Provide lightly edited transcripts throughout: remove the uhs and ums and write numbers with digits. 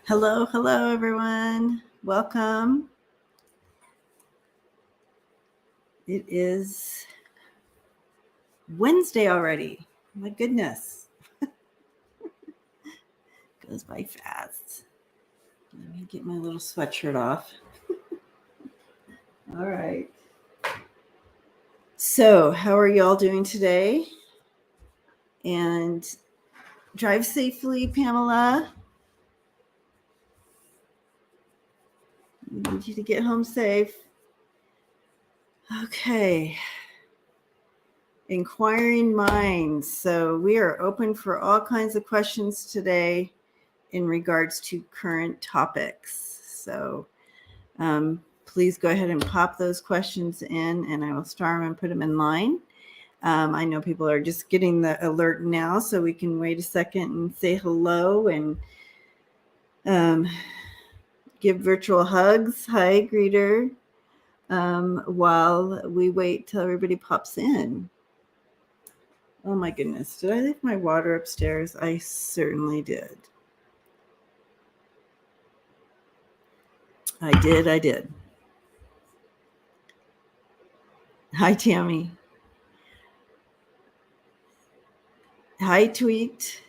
Hello, hello, everyone. Welcome. It is Wednesday already. My goodness. Goes by fast. Let me get my little sweatshirt off. All right. So, how are y'all doing today? And drive safely, Pamela. We need you to get home safe. Okay. Inquiring minds. So, we are open for all kinds of questions today in regards to current topics. So please go ahead and pop those questions in and I will star them and put them in line. I know people are just getting the alert now, so we can wait a second and say hello and give virtual hugs. Hi, greeter. While we wait till everybody pops in. Oh my goodness. Did I leave my water upstairs? I certainly did. I did. Hi, Tammy. Hi, Tweet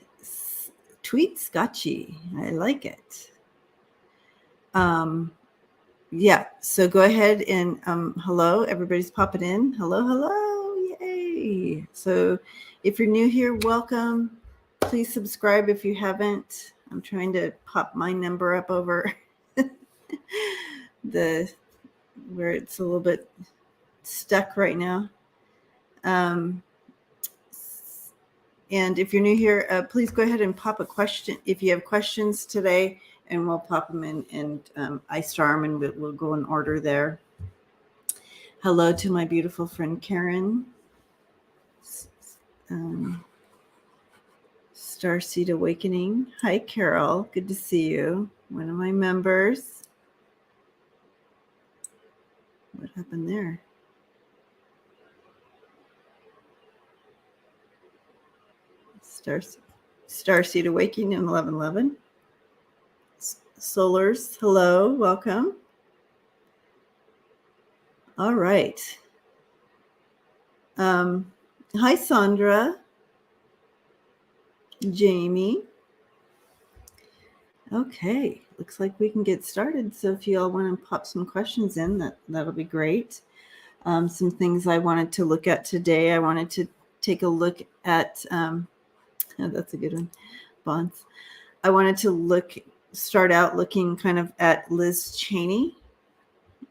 Scotchy. I like it. Yeah, so go ahead and hello, everybody's popping in. Hello, yay. So if you're new here, welcome. Please subscribe if you haven't. I'm trying to pop my number up over where it's a little bit stuck right now. And if you're new here, please go ahead and pop a question. If you have questions today, and we'll pop them in, and I star them, and we'll go in order there. Hello to my beautiful friend Karen. Starseed Awakening. Hi, Carol. Good to see you. One of my members. What happened there? Starseed Awakening in 1111. Solars, hello, welcome. All right. Hi, Sandra. Jamie. Okay, looks like we can get started. So if you all want to pop some questions in, that'll be great. Some things I wanted to look at today. I wanted to take a look at, oh, that's a good one, bonds. I wanted to start out looking kind of at Liz Cheney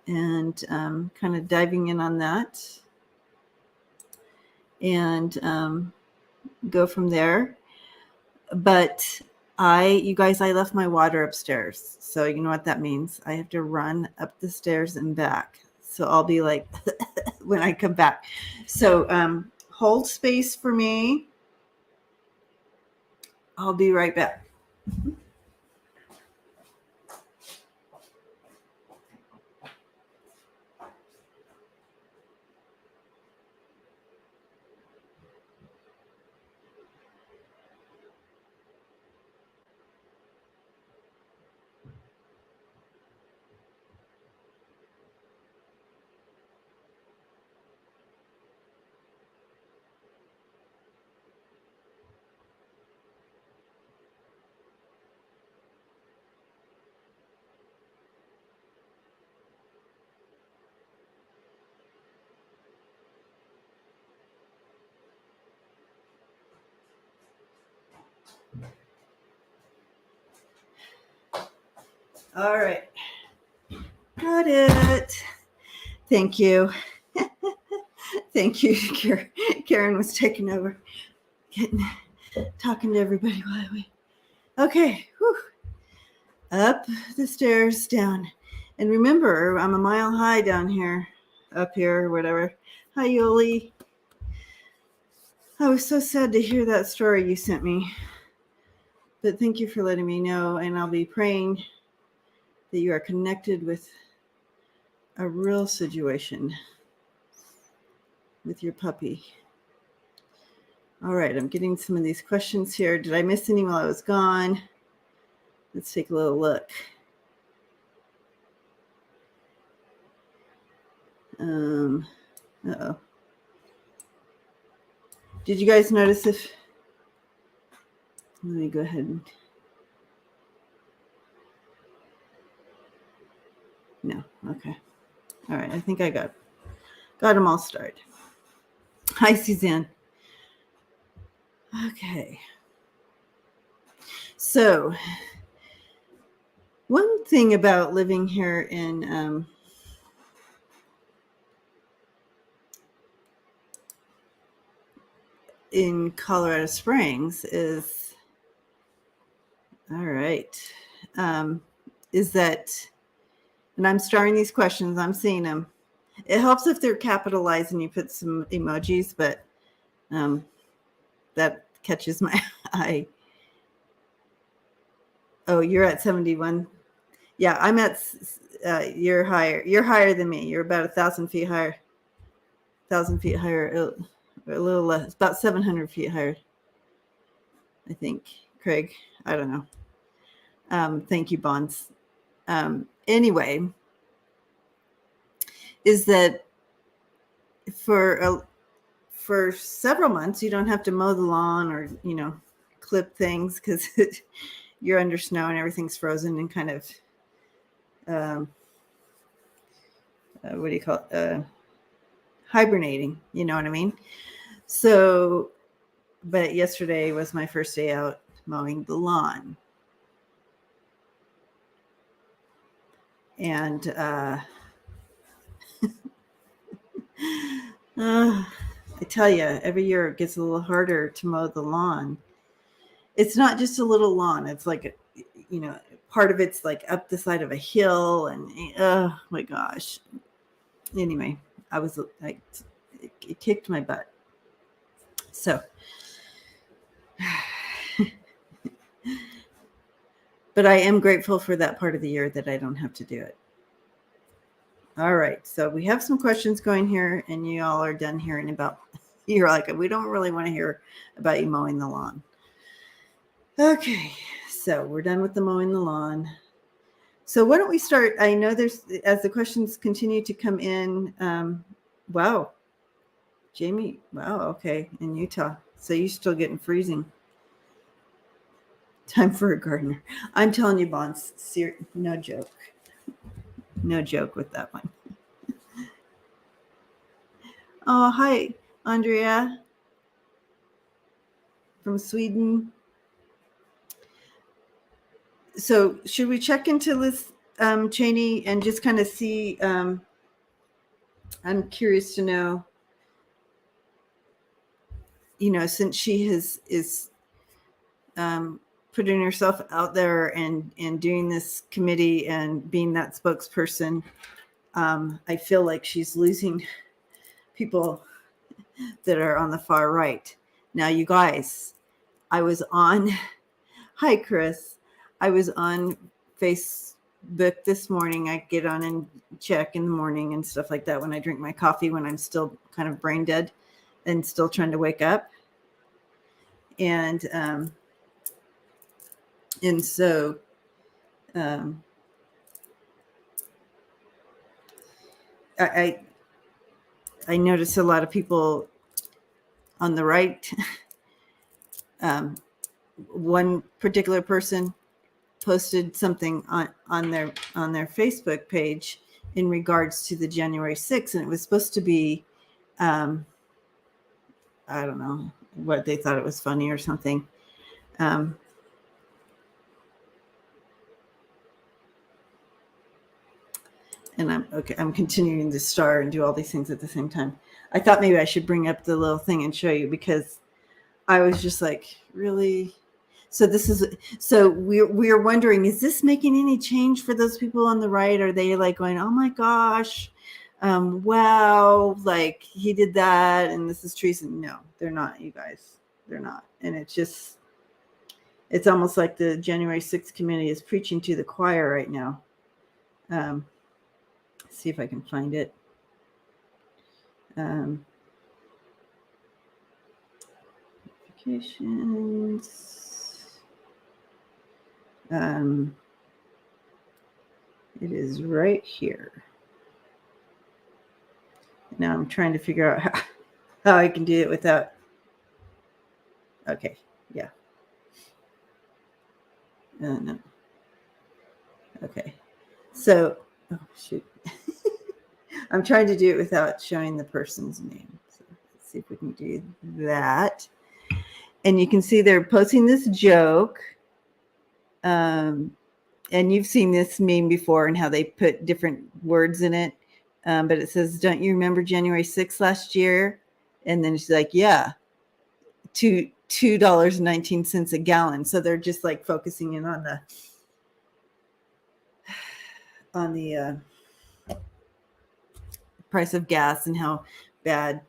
and kind of diving in on that and go from there. But you guys, I left my water upstairs. So you know what that means. I have to run up the stairs and back. So I'll be like, when I come back. So hold space for me. I'll be right back. All right. Got it. Thank you. Thank you. Karen was taking over, talking to everybody while I wait. Okay. Whew. Up the stairs, down. And remember, I'm a mile high down here, up here, or whatever. Hi, Yoli. I was so sad to hear that story you sent me. But thank you for letting me know, and I'll be praying that you are connected with a real situation with your puppy. All right, I'm getting some of these questions here. Did I miss any while I was gone? Let's take a little look. Uh-oh. Did you guys notice if... Let me go ahead and... No. Okay. All right. I think I got them all started. Hi, Suzanne. Okay. So, one thing about living here in Colorado Springs is, all right, is that, and I'm starring these questions, I'm seeing them. It helps if they're capitalized and you put some emojis, but that catches my eye. Oh, you're at 71. Yeah, I'm at, you're higher. You're higher than me. You're about 1,000 feet higher. 1,000 feet higher, a little less, about 700 feet higher, I think. Craig, I don't know. Thank you, Bonds. Anyway, is that for several months you don't have to mow the lawn or clip things because you're under snow and everything's frozen and kind of what do you call it, hibernating, you know what I mean? So, but yesterday was my first day out mowing the lawn, and I tell you, every year it gets a little harder to mow the lawn. It's not just a little lawn. It's like, part of it's like up the side of a hill, and oh my gosh. Anyway, I was like, it kicked my butt. So, but I am grateful for that part of the year that I don't have to do it. All right. So we have some questions going here, and you all are done hearing about, you're like, we don't really want to hear about you mowing the lawn. Okay. So we're done with the mowing the lawn. So why don't we start? I know as the questions continue to come in. Wow. Jamie. Wow. Okay. In Utah. So you're still getting freezing. Time for a gardener. I'm telling you, Bonds, no joke. No joke with that one. Oh, hi, Andrea from Sweden. So should we check into Liz Cheney and just kind of see? I'm curious to know, since she is putting herself out there and doing this committee and being that spokesperson, I feel like she's losing people that are on the far right. Now, you guys, I was on, hi, Chris. I was on Facebook this morning. I get on and check in the morning and stuff like that when I drink my coffee, when I'm still kind of brain dead and still trying to wake up. And so I notice a lot of people on the right. One particular person posted something on their Facebook page in regards to the January 6th, and it was supposed to be, I don't know what they thought, it was funny or something. And I'm continuing to star and do all these things at the same time. I thought maybe I should bring up the little thing and show you, because I was just like, really? So we're wondering, is this making any change for those people on the right? Are they like going, oh my gosh, wow, like he did that and this is treason? No, they're not, you guys. They're not. And it's almost like the January 6th committee is preaching to the choir right now. See if I can find it. Notifications. It is right here. Now I'm trying to figure out how I can do it without. Okay, yeah. No. Okay. So, oh shoot. I'm trying to do it without showing the person's name. So let's see if we can do that. And you can see they're posting this joke. And you've seen this meme before and how they put different words in it. But it says, don't you remember January 6th last year? And then she's like, yeah, $2.19 a gallon. So they're just like focusing in on the price of gas and how bad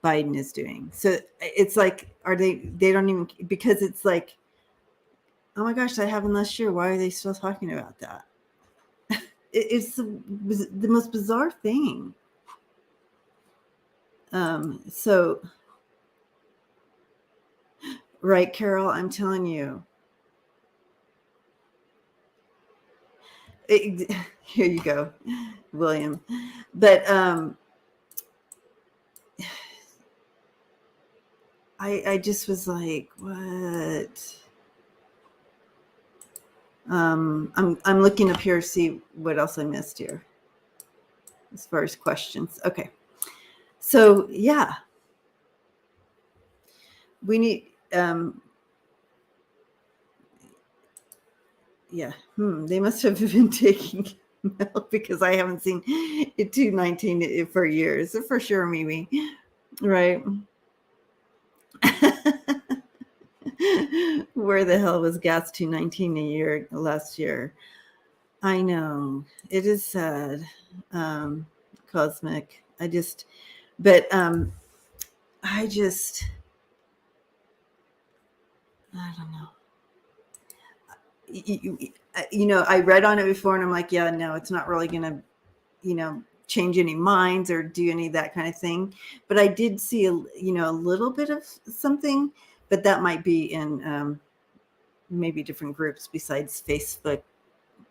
Biden is doing. So it's like, they don't even, because it's like, oh my gosh, that happened last year. Why are they still talking about that? It's the most bizarre thing. So, right, Carol, I'm telling you. Here you go, William. But I just was like, what? I'm looking up here to see what else I missed here as far as questions. Okay. So yeah. We need yeah. They must have been taking milk because I haven't seen it 219 for years. For sure, Mimi. Right. Where the hell was gas 219 a year last year? I know. It is sad. Cosmic. I don't know. I read on it before and I'm like, yeah, no, it's not really going to, change any minds or do any of that kind of thing. But I did see, a little bit of something, but that might be in maybe different groups besides Facebook,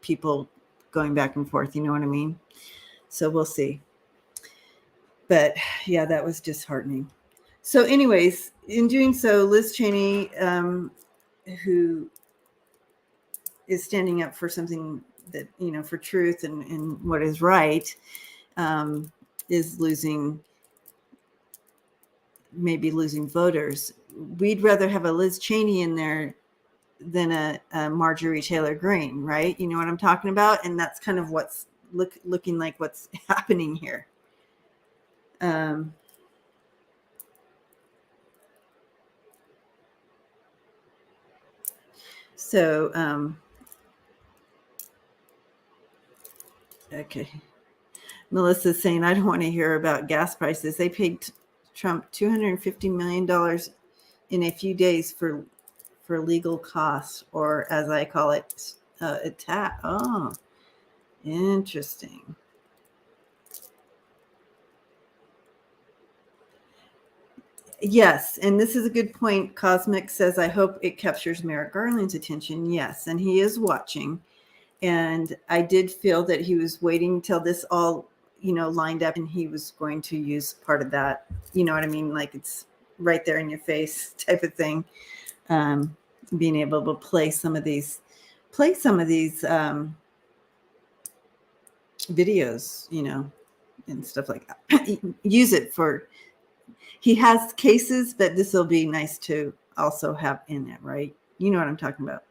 people going back and forth. You know what I mean? So we'll see. But yeah, that was disheartening. So anyways, in doing so, Liz Cheney, who is standing up for something that, for truth and what is right, is maybe losing voters. We'd rather have a Liz Cheney in there than a Marjorie Taylor Greene, right? You know what I'm talking about? And that's kind of what's looking like what's happening here. Okay. Melissa's saying, I don't want to hear about gas prices. They paid Trump $250 million in a few days for legal costs, or as I call it, attack. Oh, interesting. Yes, and this is a good point. Cosmic says, I hope it captures Merrick Garland's attention. Yes, and he is watching. And I did feel that he was waiting till this all, lined up, and he was going to use part of that. You know what I mean? Like it's right there in your face type of thing. Being able to play some of these videos, and stuff like that. Use it for. He has cases, but this will be nice to also have in it, right? You know what I'm talking about.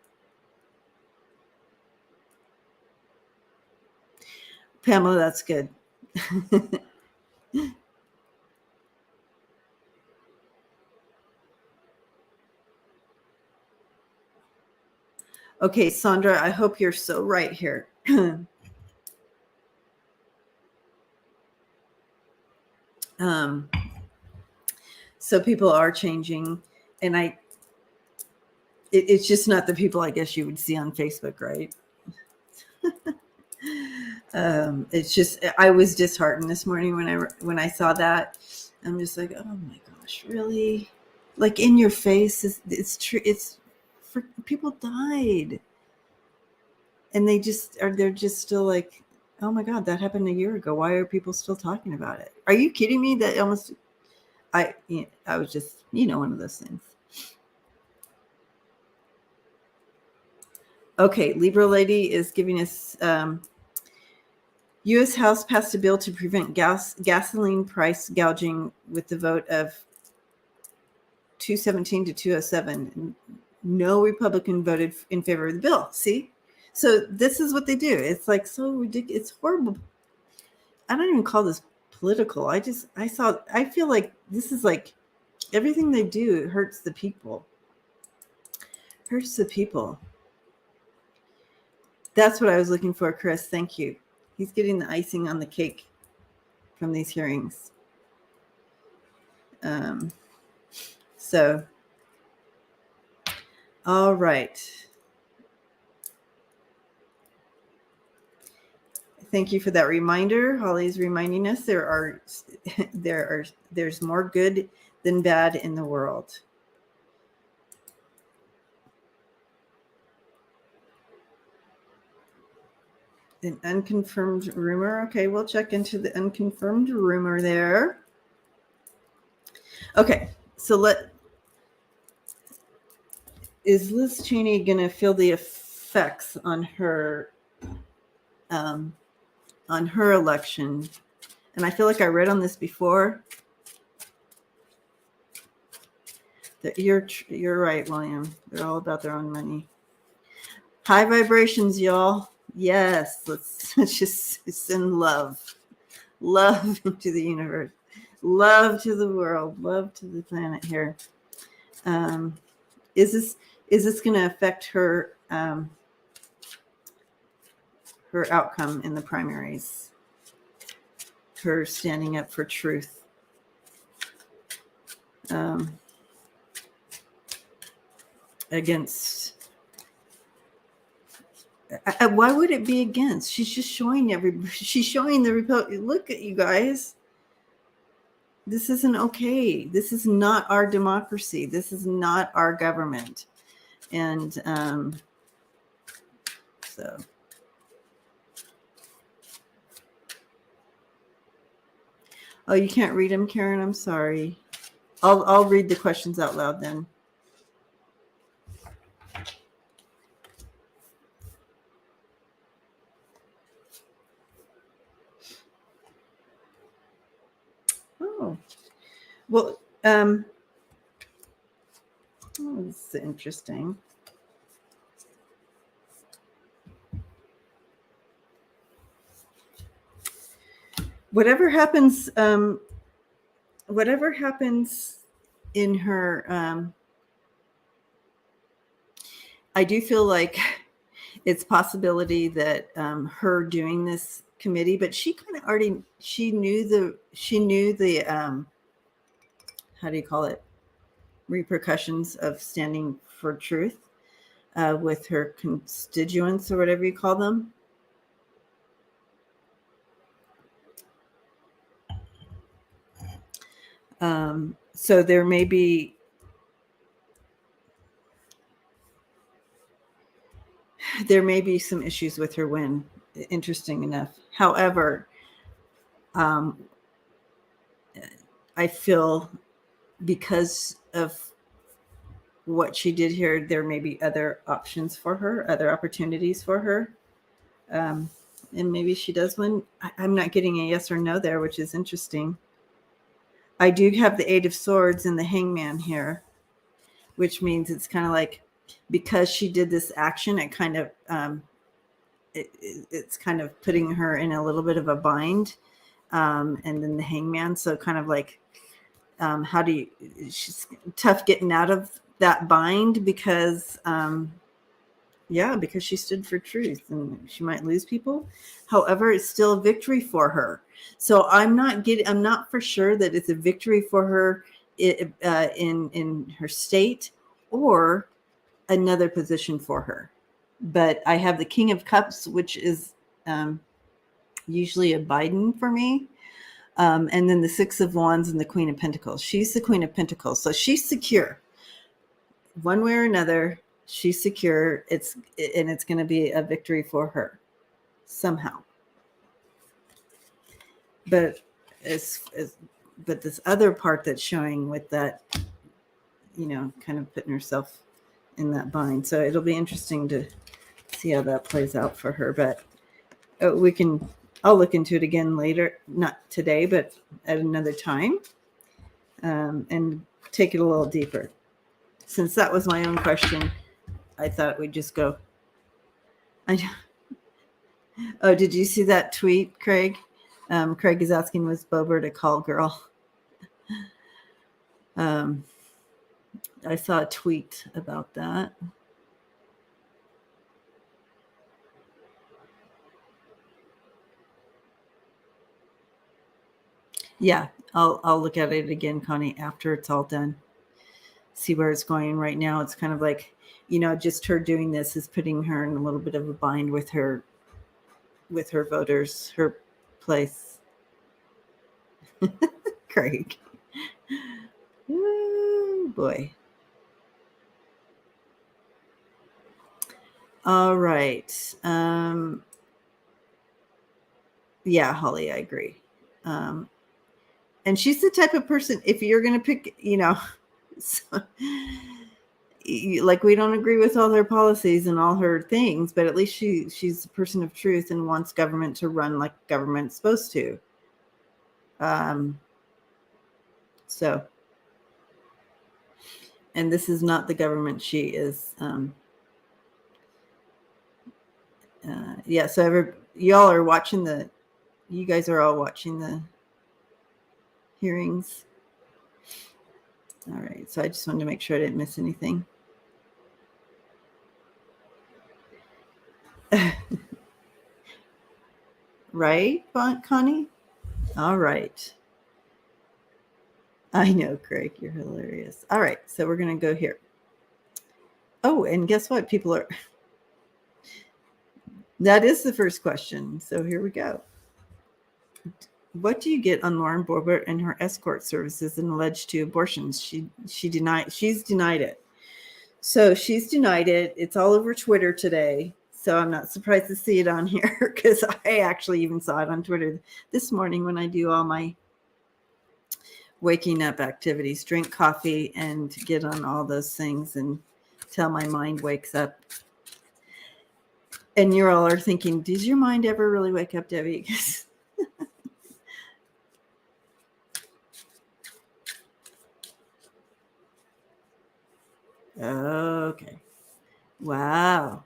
Pamela, that's good. Okay, Sandra, I hope you're so right here. So people are changing, and it's just not the people I guess you would see on Facebook, right? It's just, I was disheartened this morning when I saw that. I'm just like, oh my gosh, really? Like in your face, it's true. It's for people died. and they're just still like, oh my God, that happened a year ago. Why are people still talking about it? Are you kidding me? That almost, I was just, one of those things. Okay, Libra lady is giving us, U.S. House passed a bill to prevent gasoline price gouging with the vote of 217 to 207. No Republican voted in favor of the bill. See? So this is what they do. It's like so ridiculous. It's horrible. I don't even call this political. I feel like this is like everything they do, it hurts the people. Hurts the people. That's what I was looking for, Chris. Thank you. He's getting the icing on the cake from these hearings. So, all right. Thank you for that reminder. Holly's reminding us there's more good than bad in the world. An unconfirmed rumor. Okay, we'll check into the unconfirmed rumor there. Okay, so is Liz Cheney going to feel the effects on her election? And I feel like I read on this before. That you're right, William. They're all about their own money. High vibrations, y'all. Yes, let's just send love into the universe, love to the world, love to the planet here. Is this going to affect her her outcome in the primaries? Her standing up for truth. Against. Why would it be against? She's just showing everybody. She's showing the Republic. Look at you guys. This isn't okay. This is not our democracy. This is not our government. And so. Oh, you can't read them, Karen? I'm sorry. I'll read the questions out loud then. Oh, well, this is interesting. Whatever happens in her, I do feel like it's possibility that her doing this committee, but she kind of already, she knew the how do you call it, repercussions of standing for truth with her constituents or whatever you call them. So there may be some issues with her win, interesting enough. However, I feel because of what she did here, there may be other options for her, other opportunities for her. And maybe she does win. I'm not getting a yes or no there, which is interesting. I do have the Eight of Swords and the Hangman here, which means it's kind of like because she did this action, it kind of it's kind of putting her in a little bit of a bind. And then the Hangman, so kind of like how do you? She's tough getting out of that bind because because she stood for truth and she might lose people. However, it's still a victory for her. So I'm not for sure that it's a victory for her in her state or another position for her. But I have the King of Cups, which is usually a Biden for me. And then the Six of Wands and the Queen of Pentacles. She's the Queen of Pentacles. So she's secure one way or another. She's secure. It's going to be a victory for her somehow. But but this other part that's showing with that, kind of putting herself in that bind. So it'll be interesting to see how that plays out for her. But I'll look into it again later, not today, but at another time, and take it a little deeper. Since that was my own question, I thought we'd just go. Oh, did you see that tweet, Craig? Craig is asking, was Boebert a call girl? I saw a tweet about that. Yeah, I'll look at it again, Connie, after it's all done. See where it's going. Right now, it's kind of like, just her doing this is putting her in a little bit of a bind with her voters, her place. Craig. Ooh, boy. All right. Yeah, Holly, I agree. And she's the type of person, if you're going to pick, so, like, we don't agree with all her policies and all her things, but at least she's a person of truth and wants government to run like government's supposed to. So, and this is not the government she is. Yeah, so y'all are watching you guys are all watching the hearings. All right, so I just wanted to make sure I didn't miss anything. Right, Connie? All right. I know, Craig, you're hilarious. All right, so we're going to go here. Oh, and guess what? That is the first question. So here we go. What do you get on Lauren Boebert and her escort services and alleged two abortions? She's denied it. So she's denied it. It's all over Twitter today. So I'm not surprised to see it on here because I actually even saw it on Twitter this morning when I do all my waking up activities, drink coffee and get on all those things until my mind wakes up. And you all are thinking, does your mind ever really wake up, Debbie? Okay. Wow.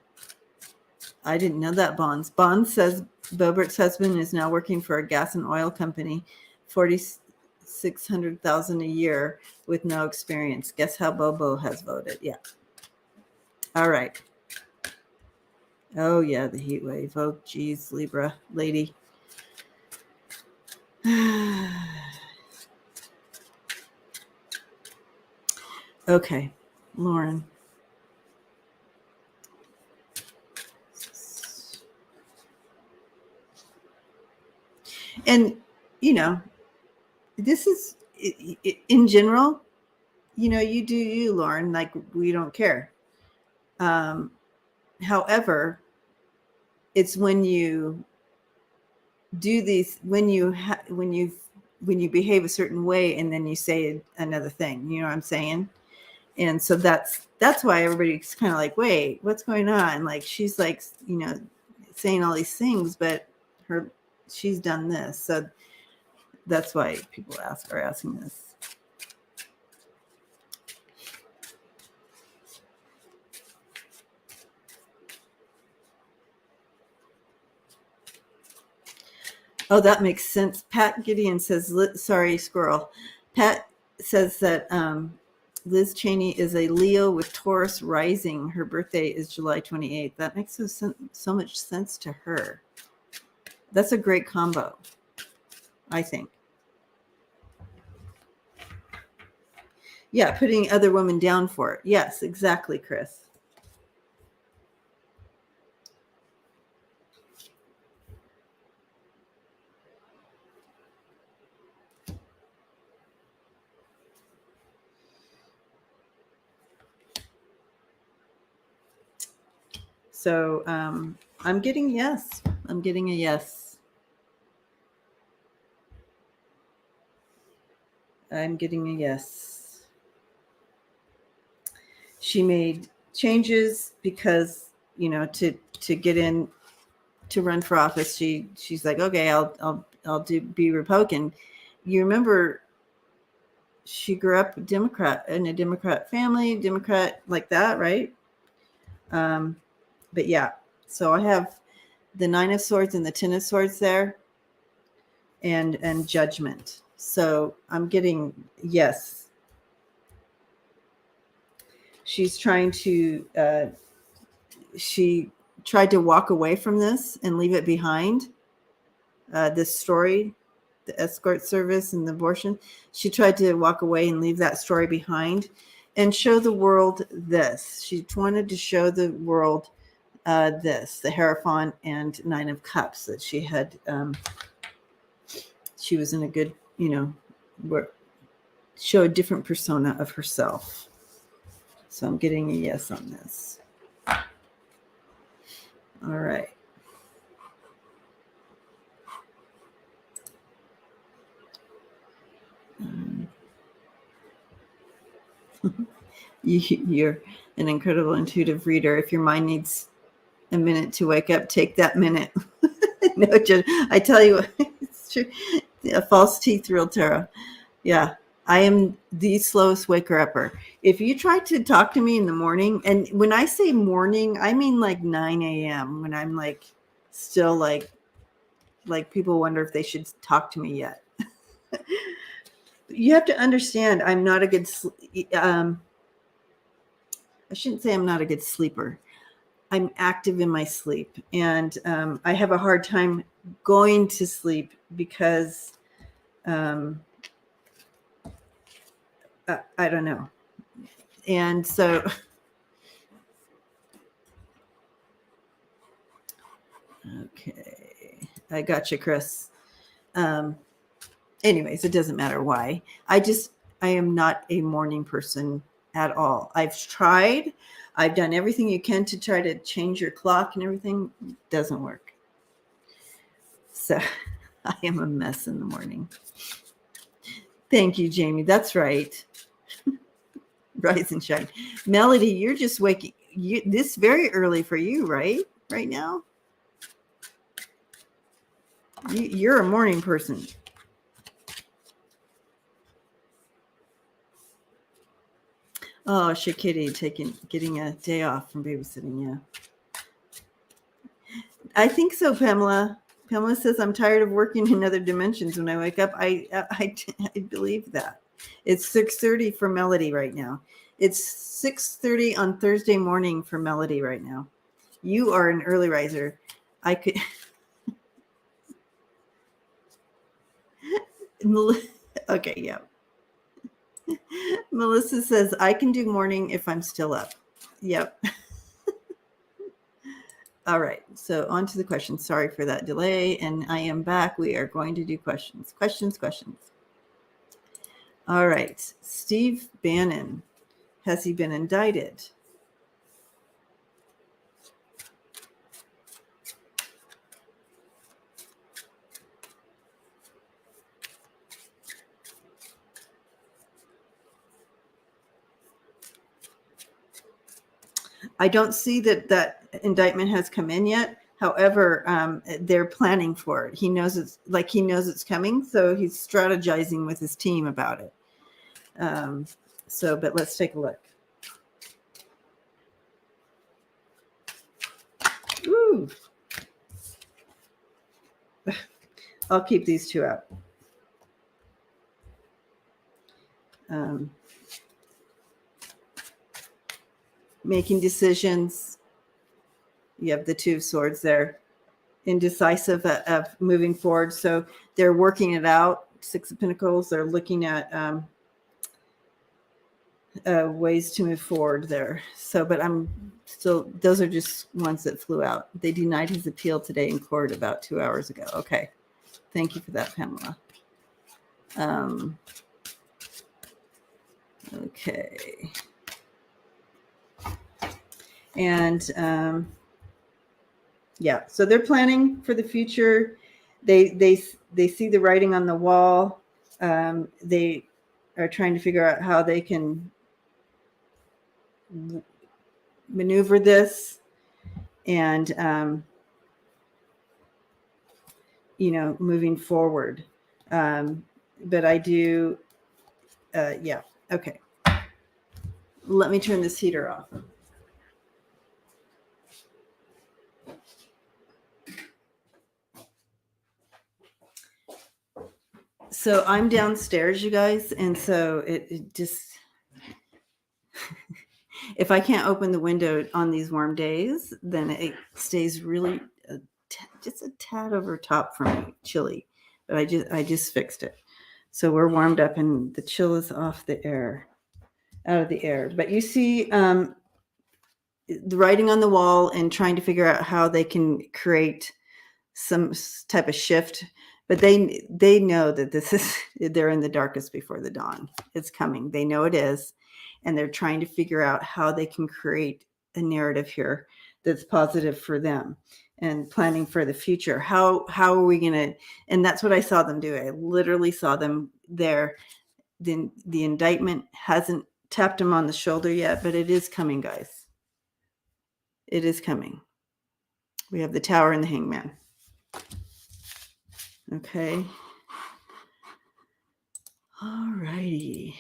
I didn't know that, Bonds. Bonds says Boebert's husband is now working for a gas and oil company, $4,600,000 a year with no experience. Guess how Bobo has voted? Yeah. All right. Oh, yeah, the heat wave. Oh, geez, Libra lady. Okay, Lauren. And, this is, in general, you do you, Lauren, like, we don't care. However, it's when you do these, when you behave a certain way and then you say another thing, you know what I'm saying? And so that's why everybody's kind of like, wait, what's going on? Like, she's like, saying all these things, but she's done this. So that's why people are asking this. Oh, that makes sense. Pat Gideon says, sorry, squirrel. Pat says that Liz Cheney is a Leo with Taurus rising. Her birthday is July 28th. That makes so much sense to her. That's a great combo, I think. Yeah, putting other women down for it. Yes, exactly, Chris. So I'm getting yes. I'm getting a yes. I'm getting a yes. She made changes because, you know, to get in to run for office. She's like, okay, I'll be Republican. You remember she grew up Democrat in a Democrat family, Democrat like that, right? But yeah, so I have the Nine of Swords and the Ten of Swords there, and Judgment. So I'm getting yes. She's trying to. She tried to walk away from this and leave it behind. This story, the escort service and the abortion. She tried to walk away and leave that story behind, and show the world this. She wanted to show the world this, the Hierophant and Nine of Cups, that she had. She was in a good, you know, show a different persona of herself. So I'm getting a yes on this. All right. You're an incredible intuitive reader. If your mind needs a minute to wake up, take that minute. No, I tell you, it's true. A false teeth real tarot. Yeah, I am the slowest waker upper. If you try to talk to me in the morning, and when I say morning, I mean like 9 a.m. when I'm like still like people wonder if they should talk to me yet. You have to understand, I'm not a good. I shouldn't say I'm not a good sleeper. I'm active in my sleep, and I have a hard time going to sleep because I don't know. And so, okay, I got you, Chris. Anyways, it doesn't matter why. I am not a morning person at all. I've tried. I've done everything you can to try to change your clock and everything. It doesn't work. So I am a mess in the morning. Thank you, Jamie. That's right. Rise and shine. Melody, you're just waking. This very early for you, right? Right now? You're a morning person. Oh, Shakitty getting a day off from babysitting. Yeah. I think so, Pamela. Pamela says, I'm tired of working in other dimensions when I wake up. I believe that. It's 6:30 for Melody right now. It's 6:30 on Thursday morning for Melody right now. You are an early riser. I could. Okay, yeah. Melissa says, I can do morning if I'm still up. Yep. All right. So on to the questions. Sorry for that delay. And I am back. We are going to do questions. Questions. All right. Steve Bannon. Has he been indicted? I don't see that indictment has come in yet. However, they're planning for it. He knows it's coming, so he's strategizing with his team about it. But let's take a look. Ooh. I'll keep these two out. Making decisions. You have the Two of Swords there. Indecisive of moving forward. So they're working it out. Six of Pentacles. They're looking at ways to move forward there. So, but I'm still, those are just ones that flew out. They denied his appeal today in court about 2 hours ago. Okay. Thank you for that, Pamela. Okay. And Yeah. So they're planning for the future. They see the writing on the wall. They are trying to figure out how they can maneuver this and moving forward. But I do yeah. Okay. Let me turn this heater off. So I'm downstairs, you guys, and so it just if I can't open the window on these warm days, then it stays really just a tad over top for me, chilly. But I just fixed it, so we're warmed up, and the chill is off the air, out of the air. But you see the writing on the wall and trying to figure out how they can create some type of shift. But they know that they're in the darkest before the dawn. It's coming. They know it is. And they're trying to figure out how they can create a narrative here that's positive for them and planning for the future. How are we going to, and that's what I saw them do. I literally saw them there. The indictment hasn't tapped them on the shoulder yet, but it is coming, guys. It is coming. We have the Tower and the Hangman. Okay. All righty.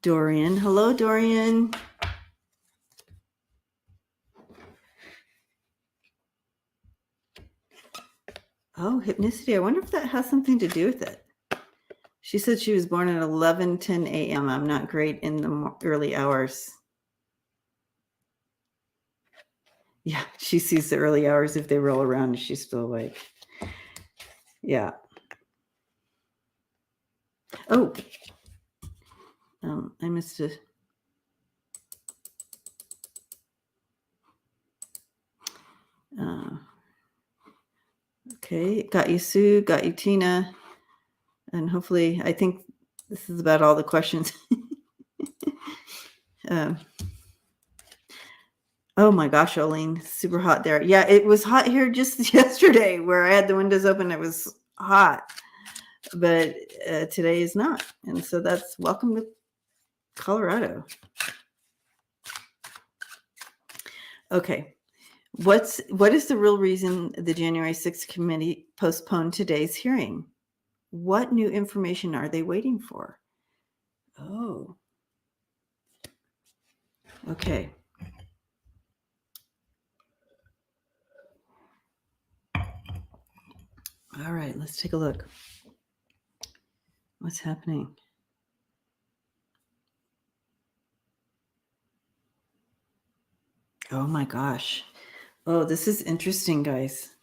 Dorian. Hello, Dorian. Oh, hypnicity. I wonder if that has something to do with it. She said she was born at 11:10 a.m. I'm not great in the early hours. Yeah, she sees the early hours if they roll around and she's still awake. Yeah. Oh, I missed it. Okay, got you, Sue. Got you, Tina. And hopefully, I think this is about all the questions. Oh my gosh, Olene, super hot there. Yeah, it was hot here just yesterday where I had the windows open. It was hot, but today is not. And so that's welcome to Colorado. Okay. What is the real reason the January 6th committee postponed today's hearing? What new information are they waiting for? Oh. Okay. All right, let's take a look. What's happening? Oh my gosh. Oh, this is interesting, guys.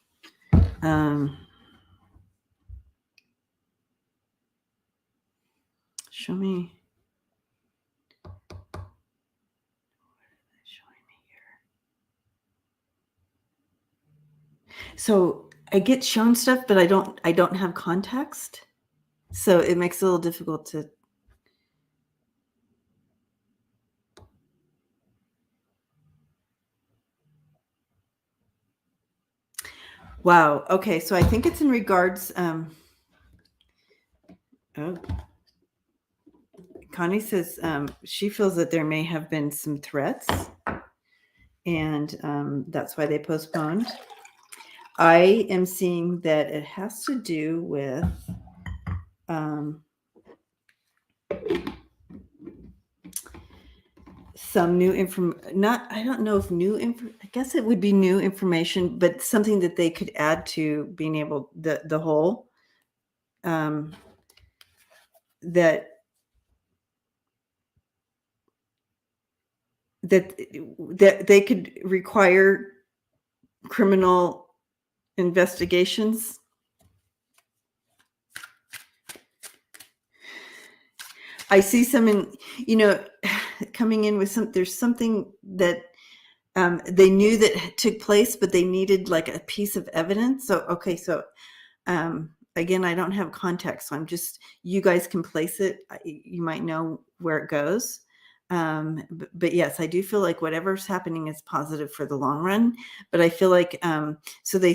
Show me. What are they showing me here? So I get shown stuff, but I don't have context. So it makes it a little difficult to. Wow. Okay. So I think it's in regards. Oh. Connie says she feels that there may have been some threats, and that's why they postponed. I am seeing that it has to do with some new information. I don't know if new info. I guess it would be new information, but something that they could add to being able the whole that they could require criminal investigations. I see some coming in with there's something that they knew that took place, but they needed like a piece of evidence. So, okay. So, again, I don't have context. So I'm just, you guys can place it. You might know where it goes. But yes, I do feel like whatever's happening is positive for the long run. But I feel like so they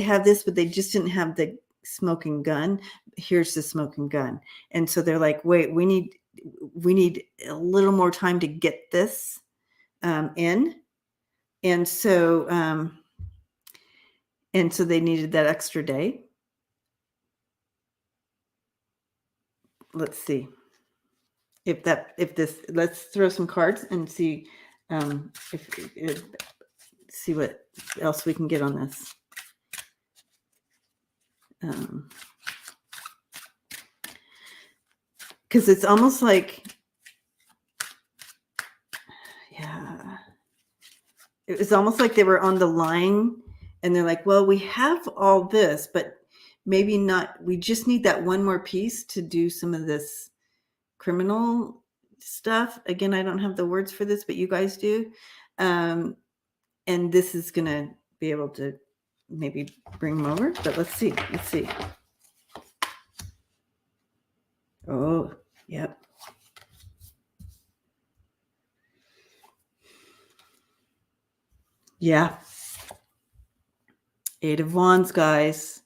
have this, but they just didn't have the smoking gun. Here's the smoking gun, and so they're like, wait, we need a little more time to get this in, and so they needed that extra day. Let's see if let's throw some cards and see see what else we can get on this. Because it's almost like, yeah, it was almost like they were on the line and they're like, well, we have all this, but maybe not. We just need that one more piece to do some of this criminal stuff. Again, I don't have the words for this, but you guys do. And this is going to be able to maybe bring them over, but let's see. Oh, yep. Yeah. 8 of Wands, guys.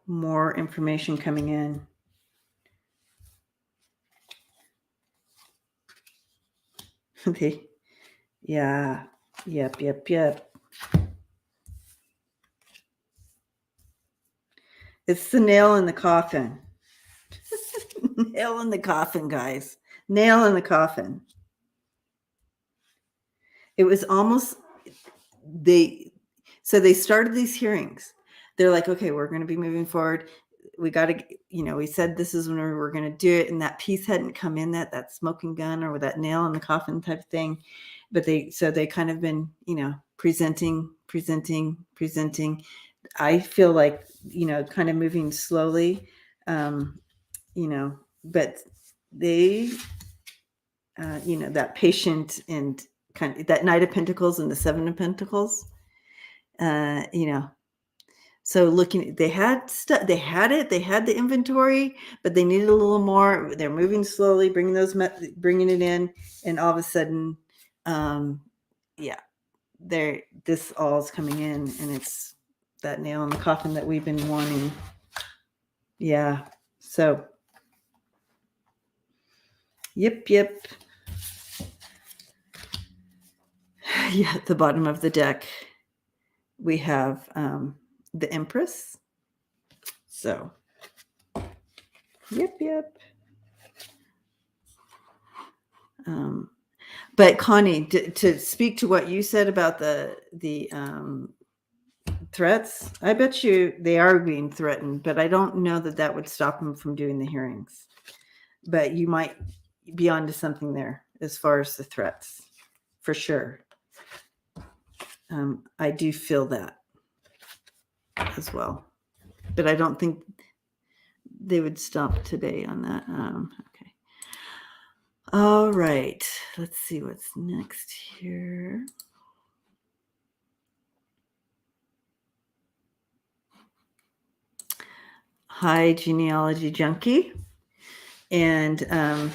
More information coming in. Yeah. Yep. It's the nail in the coffin. Nail in the coffin, guys. Nail in the coffin. It was almost they started these hearings. They're like, okay, we're going to be moving forward. We got to, we said this is when we were going to do it, and that piece hadn't come in, that smoking gun or that nail in the coffin type of thing. But they kind of been, presenting. I feel like, kind of moving slowly, but they, that patient and kind of that Knight of Pentacles and the Seven of Pentacles, so looking, they had stuff, they had the inventory, but they needed a little more. They're moving slowly, bringing it in, and all of a sudden, this all is coming in, and it's that nail in the coffin that we've been wanting. Yeah. So, yep. Yeah, at the bottom of the deck, we have the Empress. So, yep. But Connie, to speak to what you said about the threats, I bet you they are being threatened, but I don't know that would stop them from doing the hearings. But you might be onto something there as far as the threats, for sure. I do feel that as well, but I don't think they would stop today on that. Okay. All right. Let's see what's next here. Hi, genealogy junkie. And I'm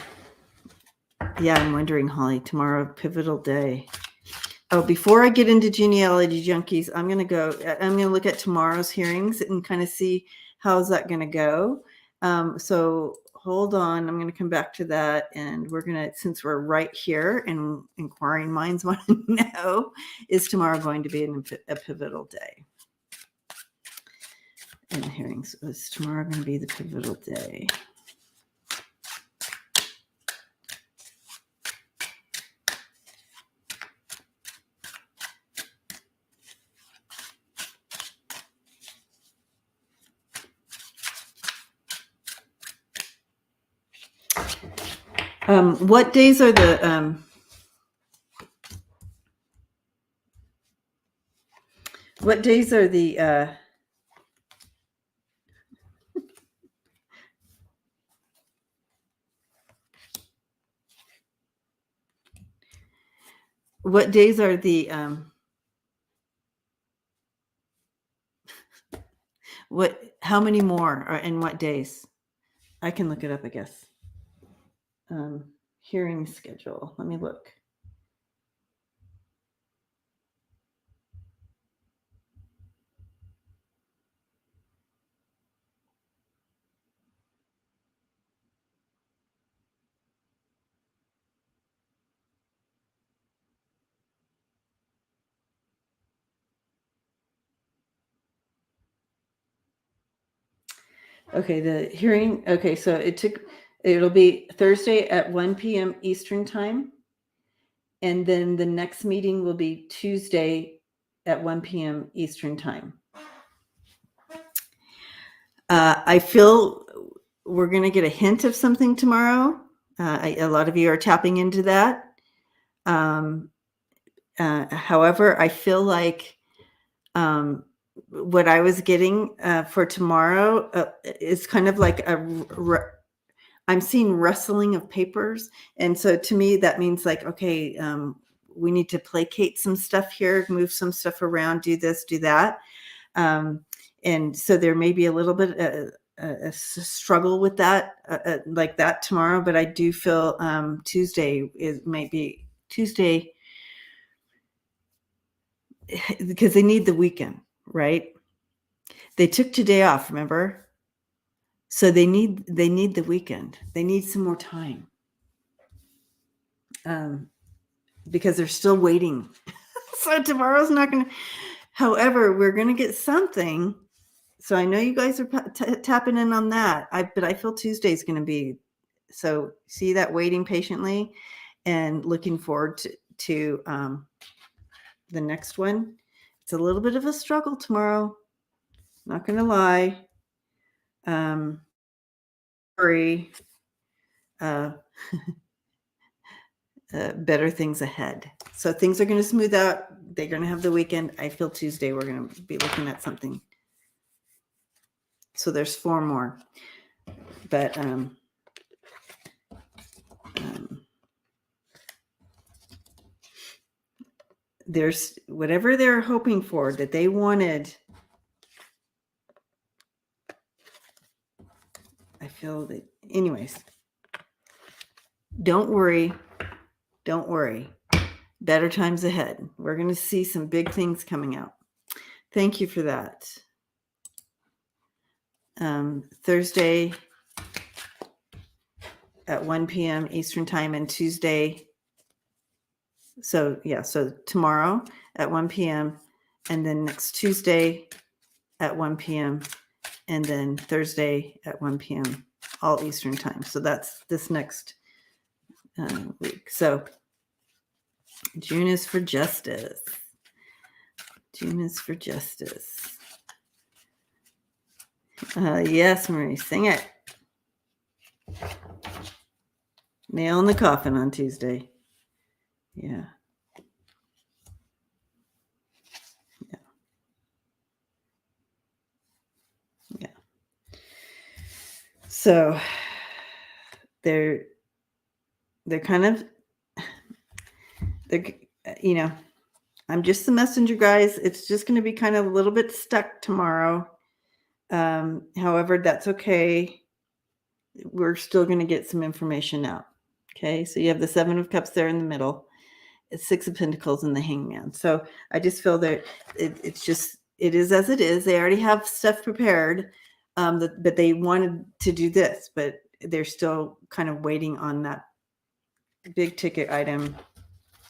wondering, Holly, tomorrow, pivotal day. Oh, before I get into genealogy junkies, I'm going to look at tomorrow's hearings and kind of see how's that going to go. So hold on. I'm going to come back to that. And we're going to, since we're right here and inquiring minds want to know, is tomorrow going to be a pivotal day? And the hearings, is tomorrow going to be the pivotal day? What days are the what days are the what days are the how many more are in what days? I can look it up, I guess. hearing schedule. Let me look. Okay, the hearing. Okay, so it'll be Thursday at 1 p.m. Eastern time. And then the next meeting will be Tuesday at 1 p.m. Eastern time. I feel we're going to get a hint of something tomorrow. A lot of you are tapping into that. However, I feel like what I was getting for tomorrow is kind of like I'm seeing rustling of papers. And so to me, that means like, okay, we need to placate some stuff here, move some stuff around, do this, do that. And so there may be a little bit a struggle with that, like that tomorrow. But I do feel Tuesday might be Tuesday because they need the weekend, right? They took today off, remember? So they need the weekend. They need some more time. Because they're still waiting. So tomorrow's not going to, however, we're going to get something. So I know you guys are tapping in on that. But I feel Tuesday's going to be, so see that waiting patiently and looking forward to the next one. It's a little bit of a struggle tomorrow. Not going to lie. Sorry. Better things ahead. So things are going to smooth out. They're going to have the weekend. I feel Tuesday we're going to be looking at something. So there's 4 more. But there's whatever they're hoping for that they wanted. I feel that, anyways, don't worry. Don't worry. Better times ahead. We're going to see some big things coming out. Thank you for that. Thursday at 1 p.m. Eastern time and Tuesday. So tomorrow at 1 p.m. and then next Tuesday at 1 p.m. and then Thursday at 1 p.m. all Eastern time. So that's this next week. So June is for justice. June is for justice. Yes, Marie, sing it. Nail in the coffin on Tuesday. Yeah. Yeah. Yeah. So they're kind of, I'm just the messenger, guys. It's just going to be kind of a little bit stuck tomorrow. However, that's okay. We're still going to get some information out. Okay. So you have the 7 of Cups there in the middle. It's 6 of Pentacles and the Hangman. So I just feel that it is as it is. They already have stuff prepared, but they wanted to do this, but they're still kind of waiting on that big ticket item.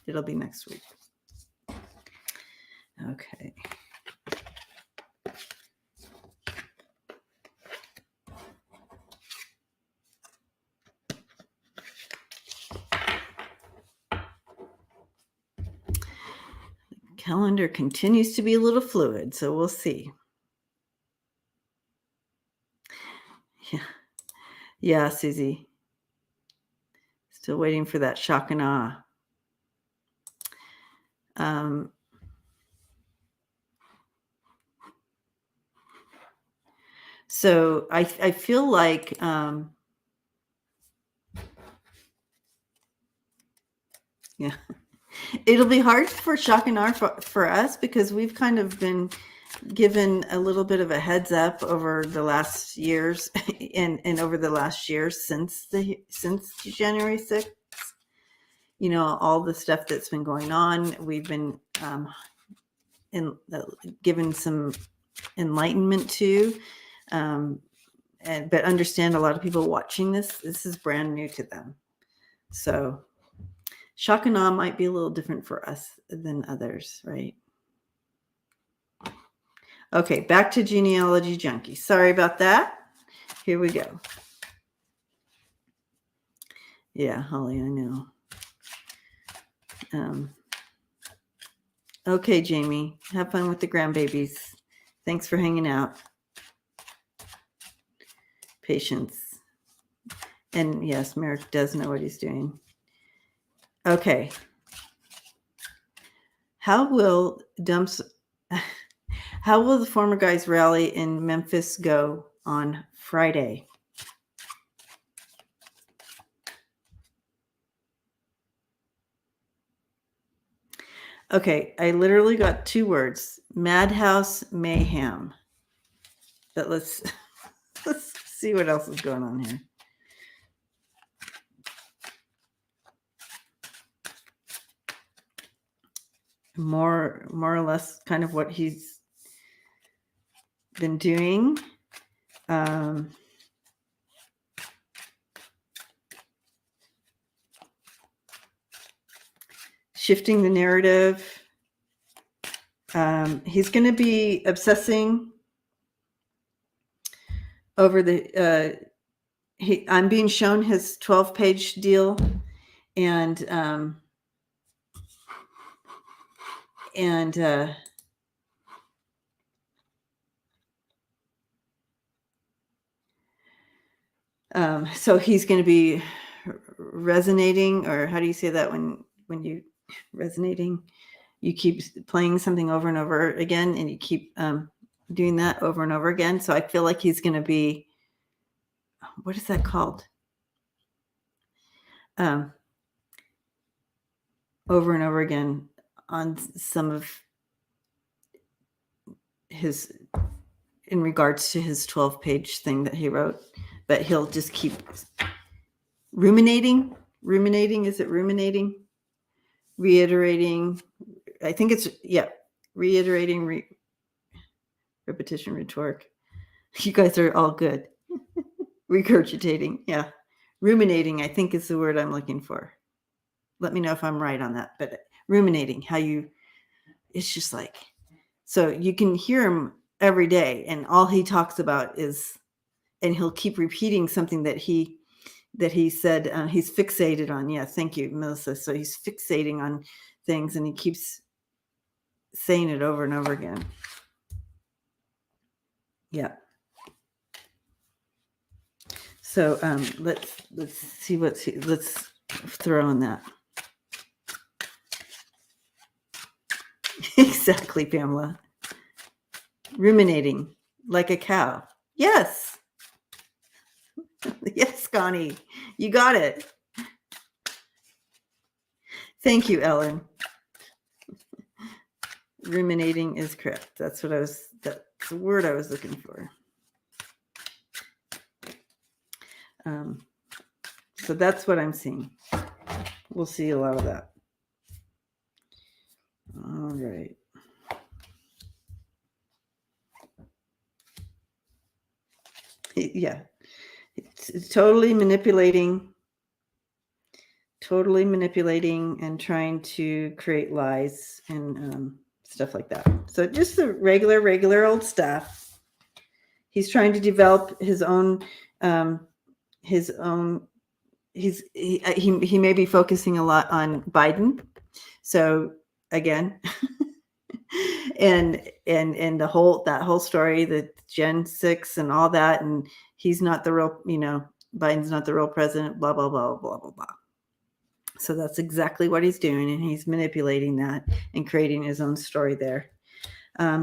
It'll be next week. Okay. Calendar continues to be a little fluid, so we'll see. Yeah, Susie. Still waiting for that shock and awe. So I feel like yeah, it'll be hard for shock and awe for us because we've kind of been given a little bit of a heads up over the last years and over the last year since January 6th. all the stuff that's been going on. We've been given some enlightenment to, but understand a lot of people watching this is brand new to them. So shock and awe might be a little different for us than others, right? Okay, back to Genealogy Junkie. Sorry about that. Here we go. Yeah, Holly, I know. Okay, Jamie, have fun with the grandbabies. Thanks for hanging out. Patience. And yes, Merrick does know what he's doing. Okay. How will the former guys rally in Memphis go on Friday? Okay, I literally got 2 words: madhouse mayhem. But let's see what else is going on here. More or less kind of what he's been doing. Shifting the narrative. He's going to be obsessing over the I'm being shown his 12-page deal, and so he's going to be resonating, or how do you say that when you resonating? You keep playing something over and over again, and you keep doing that over and over again. So I feel like he's going to be, what is that called? Over and over again on some of his, in regards to his 12-page thing that he wrote, but he'll just keep ruminating. Is it ruminating? Reiterating. I think it's, reiterating, repetition, rhetoric. You guys are all good. Regurgitating. Yeah. Ruminating, I think, is the word I'm looking for. Let me know if I'm right on that. But ruminating, it's just like, so you can hear him every day, and all he talks about is, and he'll keep repeating something that he said he's fixated on. Yeah, thank you, Melissa. So he's fixating on things, and he keeps saying it over and over again. Yeah. So let's see let's throw in that. Exactly, Pamela. Ruminating like a cow. Yes. Yes, Connie. You got it. Thank you, Ellen. Ruminating is correct. That's the word I was looking for. So that's what I'm seeing. We'll see a lot of that. All right. Yeah. It's totally manipulating and trying to create lies and stuff like that. So just the regular old stuff. He's trying to develop his own he may be focusing a lot on Biden. So again, and that whole story, the Gen 6 and all that, and he's not the real, Biden's not the real president, blah, blah, blah, blah, blah, blah. So that's exactly what he's doing, and he's manipulating that and creating his own story there.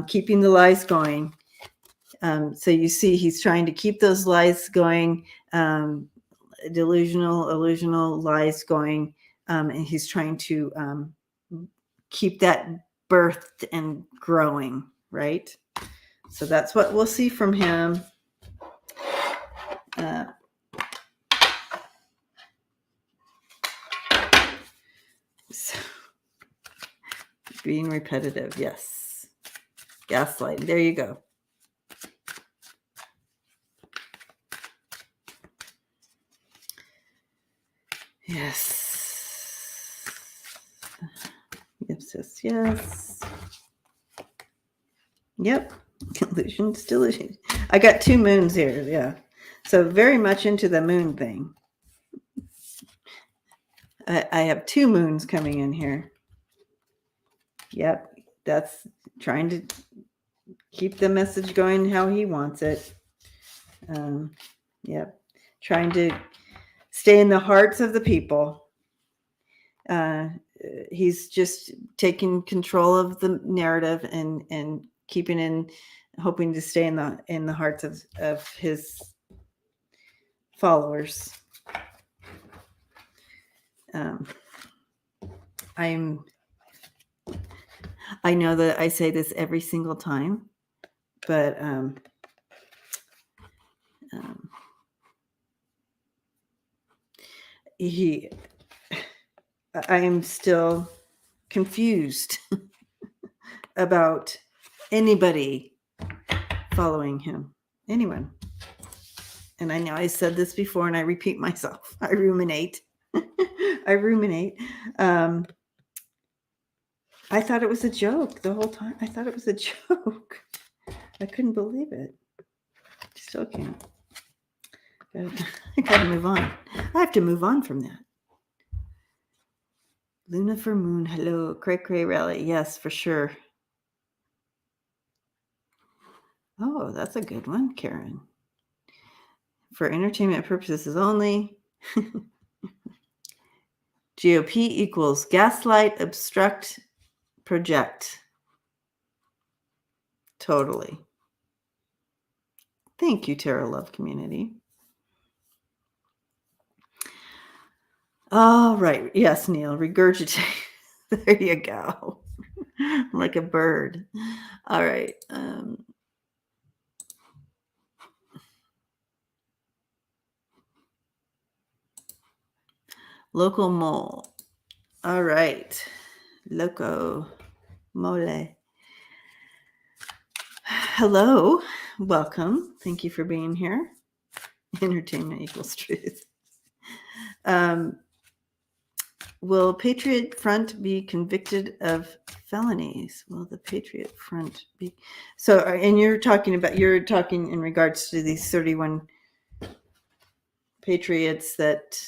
Keeping the lies going. So you see he's trying to keep those lies going, illusional lies going, and he's trying to keep that birthed and growing, right? So that's what we'll see from him. So, being repetitive, yes. Gaslighting. There you go. Yes. Yes, yes. Yep. Illusions, delusions. I got 2 moons here, yeah. So very much into the moon thing. I have 2 moons coming in here. Yep. That's trying to keep the message going how he wants it. Yep. Trying to stay in the hearts of the people. He's just taking control of the narrative and hoping to stay in the hearts of his followers. I know that I say this every single time, but I am still confused about anybody following him. Anyone. And I know I said this before and I repeat myself. I ruminate. I thought it was a joke the whole time. I thought it was a joke. I couldn't believe it. Still can't. I gotta move on. I have to move on from that. Luna for Moon. Hello. Cray Cray Rally. Yes, for sure. Oh, that's a good one, Karen. For entertainment purposes only. GOP equals gaslight, obstruct, project. Totally. Thank you, Tarot Love Community. All right. Yes, Neil. Regurgitate. There you go. Like a bird. All right. Local mole. All right. Loco mole. Hello. Welcome. Thank you for being here. Entertainment equals truth. Will Patriot Front be convicted of felonies? Will the Patriot Front be? So, and you're talking in regards to these 31 patriots that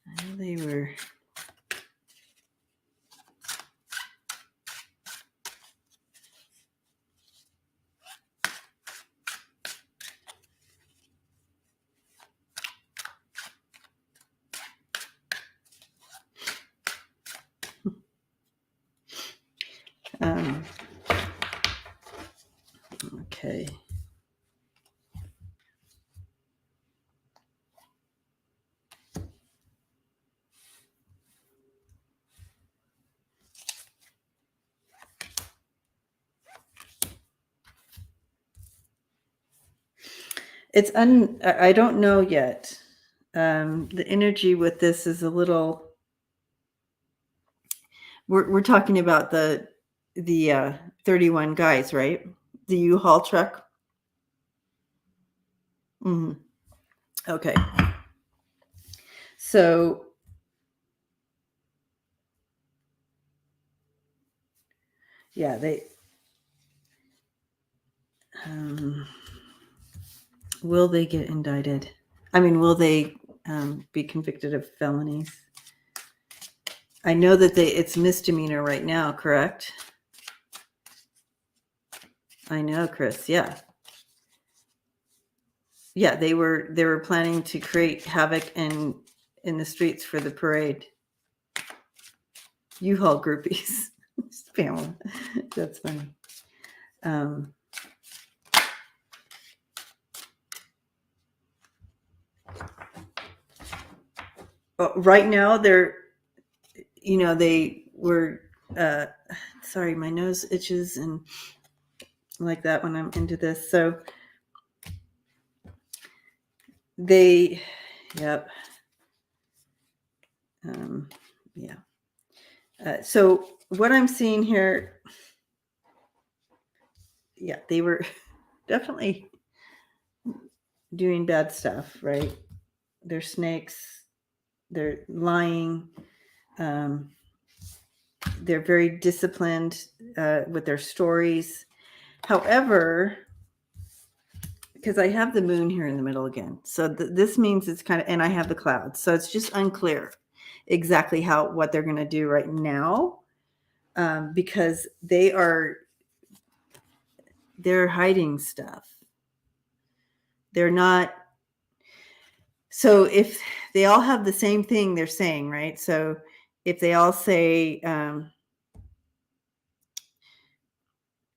I know they were. Okay. I don't know yet. The energy with this is a little. We're talking about the 31 guys, right? The U-Haul truck. Mm-hmm. Okay. So yeah, they will they get indicted? I mean, will they be convicted of felonies? I know that it's misdemeanor right now, correct? I know, Chris. Yeah. Yeah, they were planning to create havoc in the streets for the parade. U-Haul groupies. Pamela. That's funny. Right now they were sorry, my nose itches and like that when I'm into this. So yep. Yeah. So what I'm seeing here, yeah, they were definitely doing bad stuff, right? They're snakes. They're lying. They're very disciplined with their stories. However, because I have the moon here in the middle again, so this means it's kind of, and I have the clouds, so it's just unclear exactly what they're going to do right now, because they're hiding stuff. They're not. So if they all have the same thing they're saying, right? So if they all say,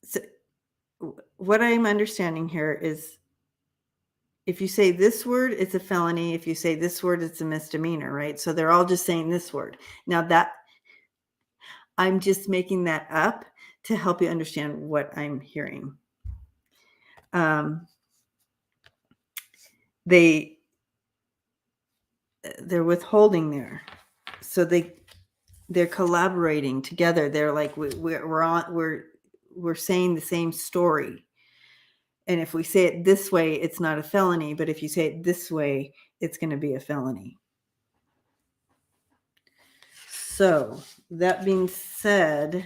so what I'm understanding here is, if you say this word, it's a felony. If you say this word, it's a misdemeanor, right? So they're all just saying this word. Now that I'm just making that up to help you understand what I'm hearing. They're withholding there. So they're collaborating together. They're like, we're saying the same story. And if we say it this way, it's not a felony. But if you say it this way, it's going to be a felony. So that being said,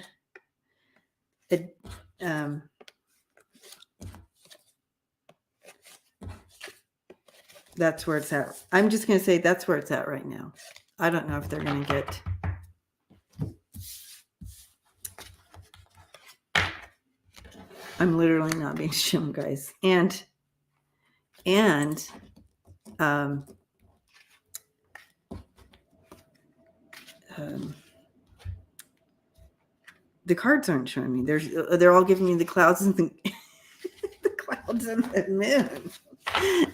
that's where it's at. I'm just going to say that's where it's at right now. I don't know if they're going to get. I'm literally not being shown, guys. And the cards aren't showing me. They're all giving me the clouds and the clouds and the moon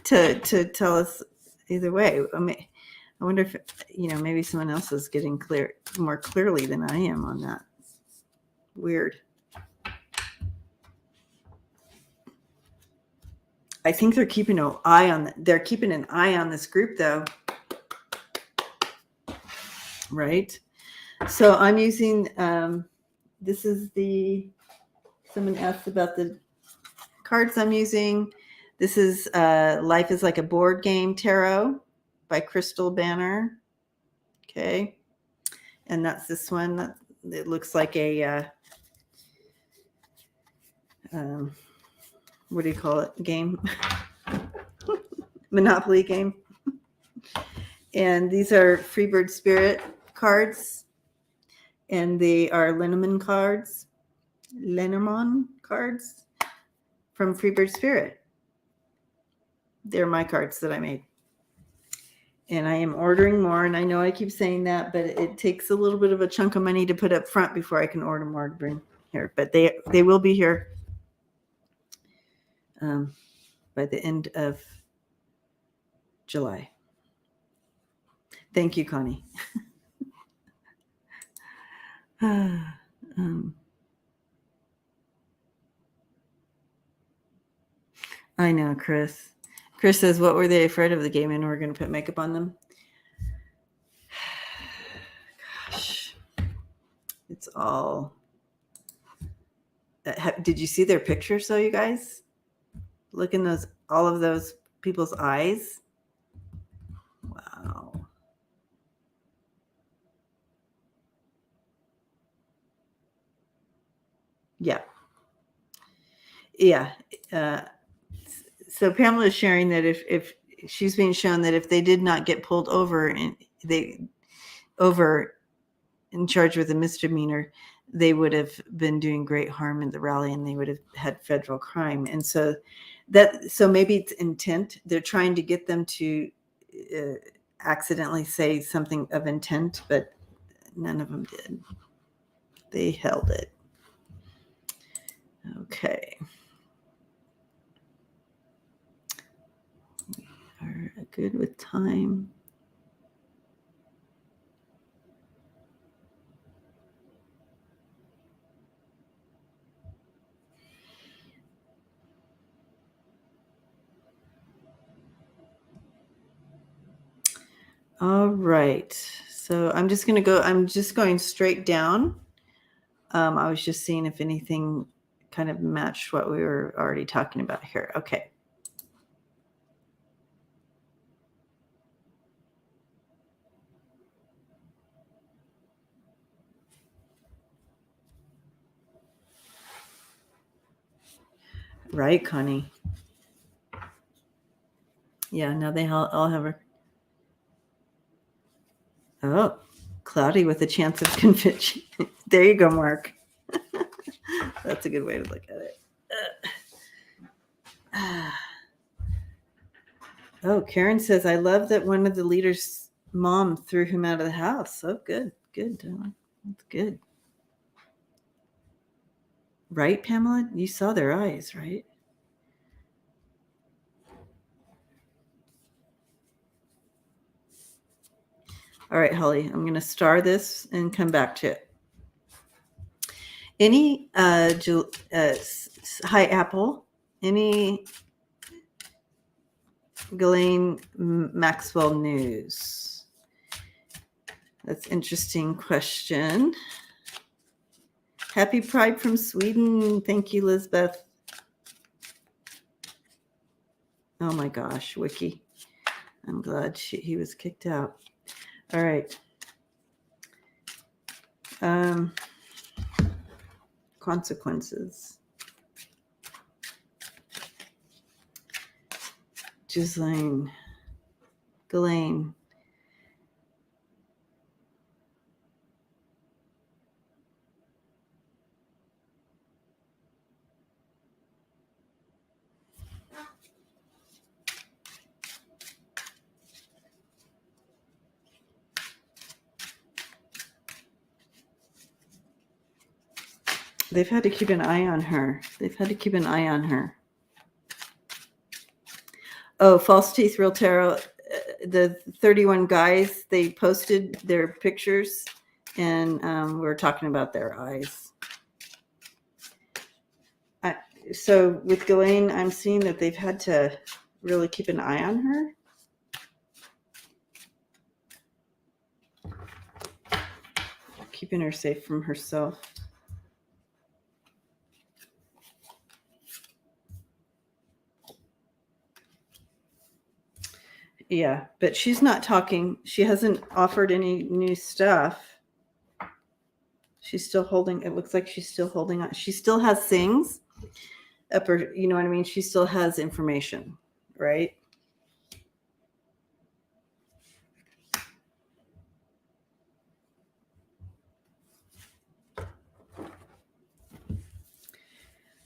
to tell us either way. I mean, I wonder if maybe someone else is getting more clearly than I am on that. Weird. I think they're keeping an eye on. They're keeping an eye on this group, though. Right. So I'm using. This is someone asked about the cards I'm using. This is Life is Like a Board Game Tarot by Crystal Banner. Okay. And that's this one. It looks like a, what do you call it? Game. Monopoly game. And these are Freebird Spirit cards. And they are Lenormand cards from Freebird Spirit. They're my cards that I made. And I am ordering more. And I know I keep saying that, but it takes a little bit of a chunk of money to put up front before I can order more to bring here. But they will be here by the end of July. Thank you, Connie. I know, Chris. Chris says, what were they afraid of the game and we're going to put makeup on them? Gosh. It's all... Did you see their pictures, though, you guys? Look in all of those people's eyes. Wow. Yeah. Yeah. So Pamela is sharing that if she's being shown that if they did not get pulled over and in charge with a misdemeanor, they would have been doing great harm in the rally and they would have had federal crime. And so maybe it's intent. They're trying to get them to accidentally say something of intent, but none of them did. They held it. Okay. We are good with time. All right. So I'm just going straight down. I was just seeing if anything kind of matched what we were already talking about here. Okay. Right, Connie. Yeah, now they all have her. Oh, cloudy with a chance of conviction. There you go, Mark. That's a good way to look at it. Oh, Karen says, I love that one of the leaders' mom threw him out of the house. Oh, good. Good. That's good. Right, Pamela? You saw their eyes, right? All right, Holly, I'm going to star this and come back to it. Any, hi, Apple. Any Ghislaine Maxwell news? That's interesting question. Happy Pride from Sweden. Thank you, Lisbeth. Oh my gosh, Wiki. I'm glad he was kicked out. All right. Consequences. Ghislaine. They've had to keep an eye on her. Oh, False Teeth Real Tarot. The 31 guys, they posted their pictures, and we were talking about their eyes. So with Ghislaine, I'm seeing that they've had to really keep an eye on her. Keeping her safe from herself. Yeah, but she's not talking. She hasn't offered any new stuff. She's still holding. It looks like she's still holding on. She still has things up her, you know what I mean? She still has information, right?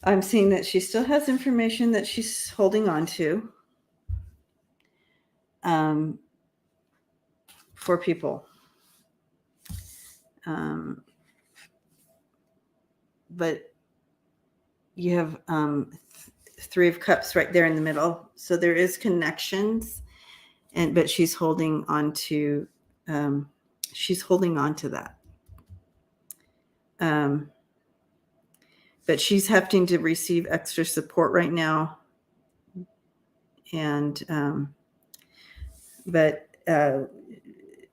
I'm seeing that she still has information that she's holding on to for people. But you have Three of Cups right there in the middle. So there is connections, but she's holding on to that. But she's having to receive extra support right now. And but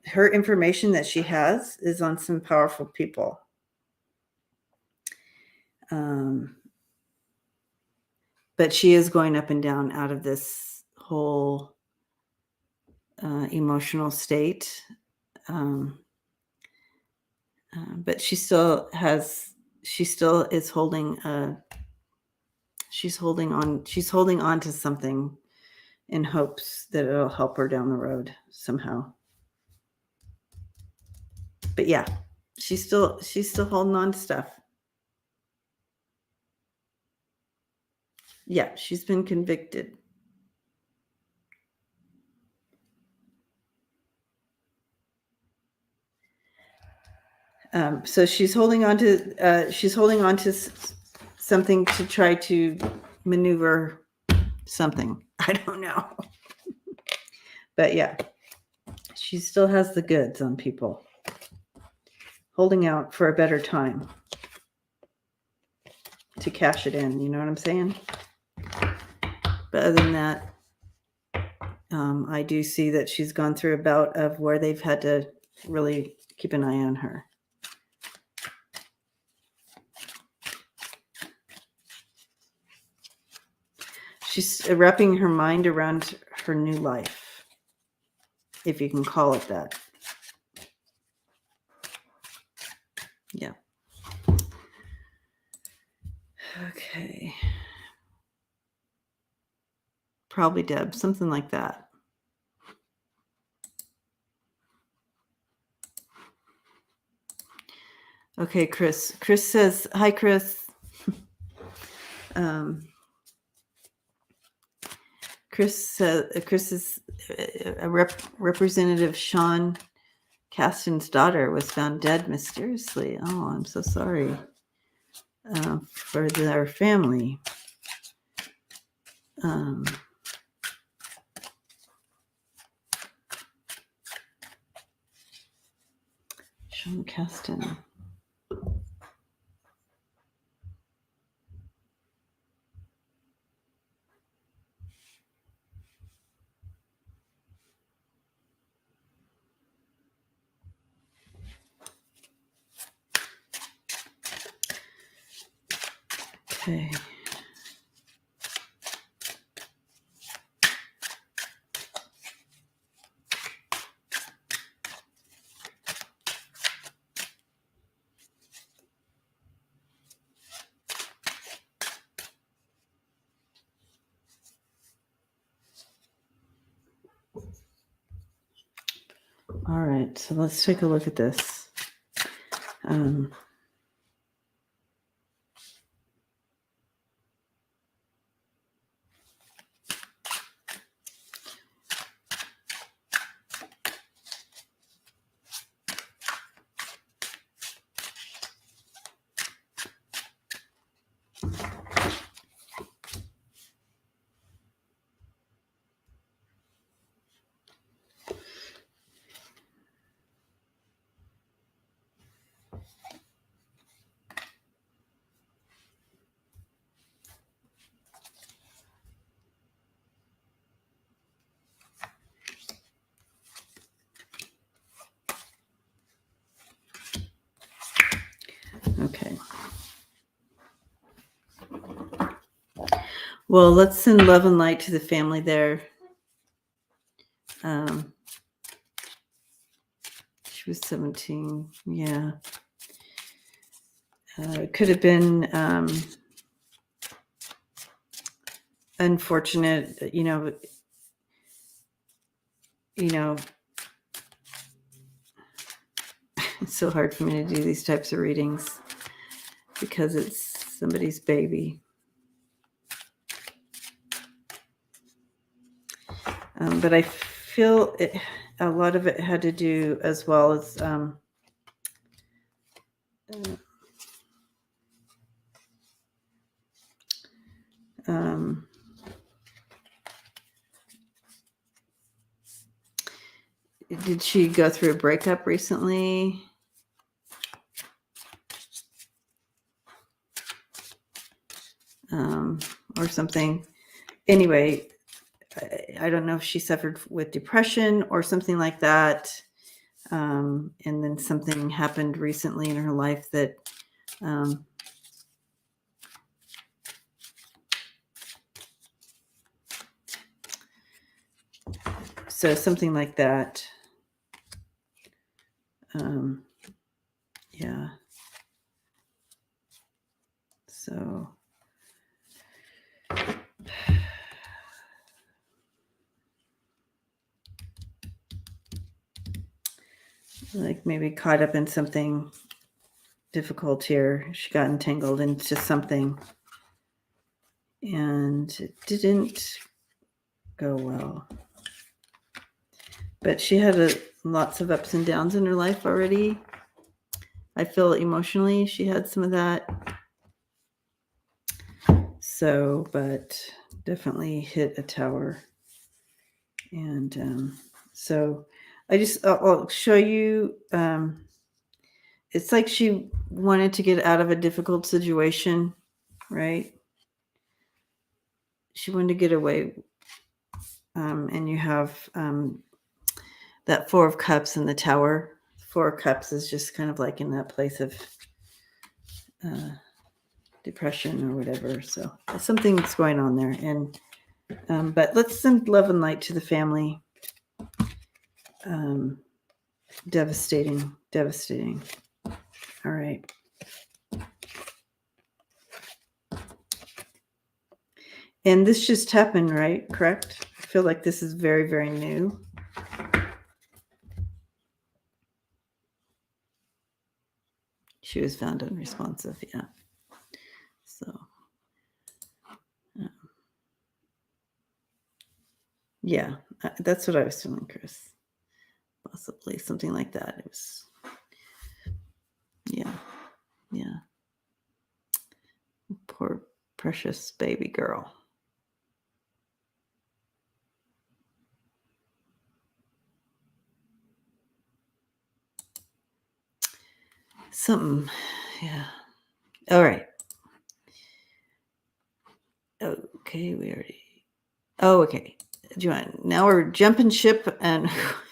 her information that she has is on some powerful people. But she is going up and down out of this whole emotional state. But she still is holding she's holding on to something in hopes that it'll help her down the road somehow. But yeah, she's still holding on to stuff. Yeah, she's been convicted. So she's holding on to something to try to maneuver something. I don't know. But yeah, she still has the goods on people. Holding out for a better time to cash it in. You know what I'm saying? But other than that, I do see that she's gone through a bout of where they've had to really keep an eye on her. She's wrapping her mind around her new life, if you can call it that. Yeah. Okay. Probably Deb, something like that. Okay, Chris. Chris says, hi, Chris. Chris is a representative. Sean Casten's daughter was found dead mysteriously. Oh, I'm so sorry for their family. Sean Casten. Okay. All right, so let's take a look at this. Okay. Well, let's send love and light to the family there. She was 17. Yeah. It could have been unfortunate, you know, it's so hard for me to do these types of readings because it's somebody's baby. But I feel a lot of it had to do as well as did she go through a breakup recently? Or something. Anyway, I don't know if she suffered with depression or something like that. And then something happened recently in her life that so something like that. Yeah. So like maybe caught up in something difficult here. She got entangled into something and it didn't go well. But she had lots of ups and downs in her life already. I feel emotionally she had some of that. So, but definitely hit a tower. And so I'll show you. It's like she wanted to get out of a difficult situation, right? She wanted to get away. And you have that Four of Cups in the tower. Four of Cups is just kind of like in that place of depression or whatever. So something's going on there. And but let's send love and light to the family. Devastating. All right. And this just happened, right? Correct? I feel like this is very, very new. She was found unresponsive, yeah. So, yeah, that's what I was feeling, Chris. Possibly something like that. It was, yeah. Poor, precious baby girl. Something, yeah. All right. Okay, we already. Oh, okay. Do you want? Now we're jumping ship and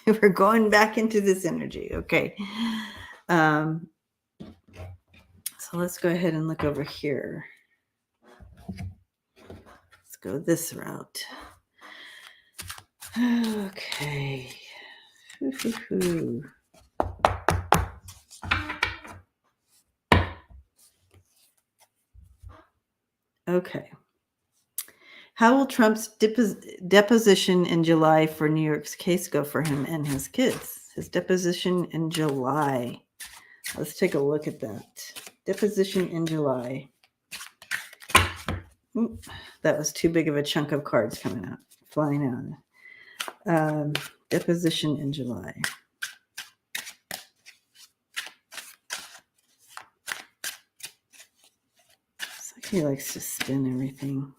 we're going back into this energy. Okay. So let's go ahead and look over here. Let's go this route. Okay. Okay. How will Trump's deposition in July for New York's case go for him and his kids? His deposition in July. Let's take a look at that. Deposition in July. Oop, that was too big of a chunk of cards coming out, flying out. Deposition in July. It's like he likes to spin everything.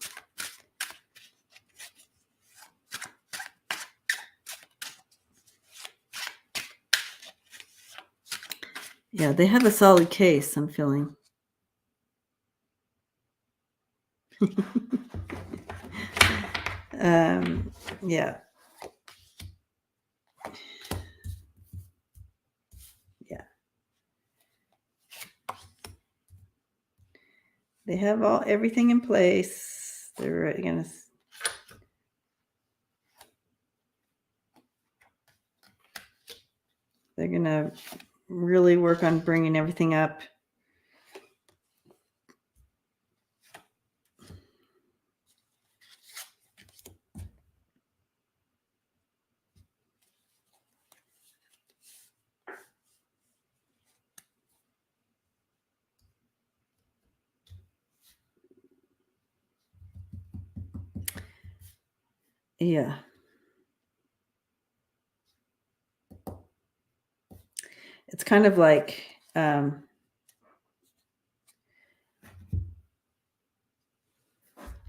Yeah, they have a solid case, I'm feeling. Yeah. They have everything in place. They're gonna really work on bringing everything up. Yeah. It's kind of like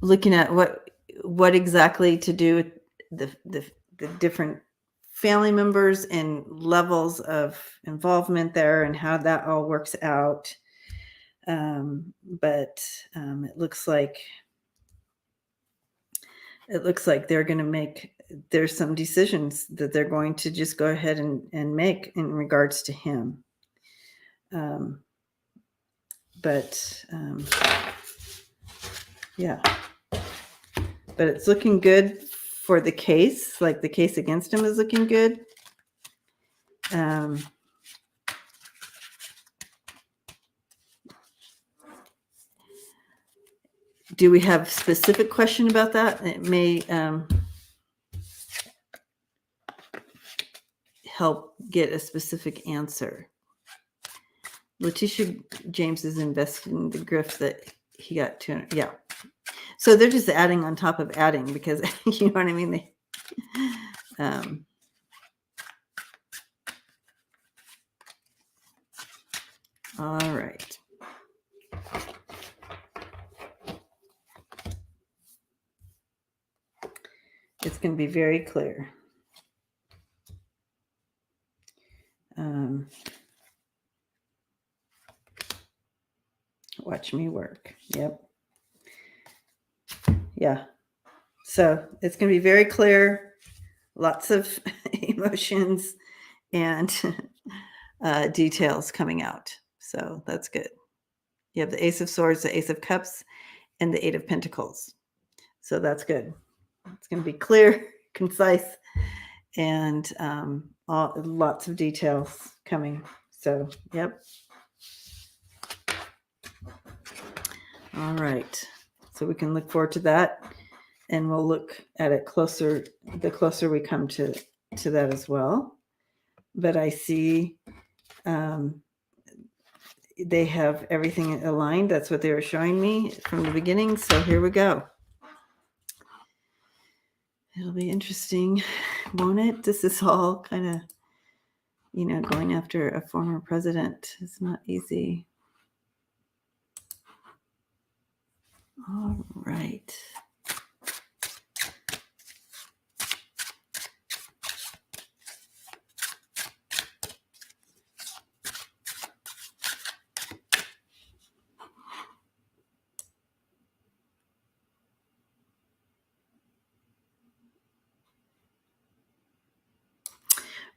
looking at what exactly to do with the different family members and levels of involvement there and how that all works out. But it looks like they're going to make, there's some decisions that they're going to just go ahead and make in regards to him. Yeah, but it's looking good for the case. Like the case against him is looking good. Do we have a specific question about that? It may help get a specific answer. Letitia James is invested in the grift that he got to. Yeah. So they're just adding on top of adding because, you know what I mean? All right. It's going to be very clear. Watch me work. Yep. Yeah. So it's going to be very clear. Lots of emotions and details coming out. So that's good. You have the Ace of Swords, the Ace of Cups, and the Eight of Pentacles. So that's good. It's going to be clear, concise, and lots of details coming. So, yep. All right. So we can look forward to that, and we'll look at it closer the closer we come to that as well. But I see they have everything aligned. That's what they were showing me from the beginning. So here we go. It'll be interesting, won't it? This is all kind of, going after a former president is not easy. All right.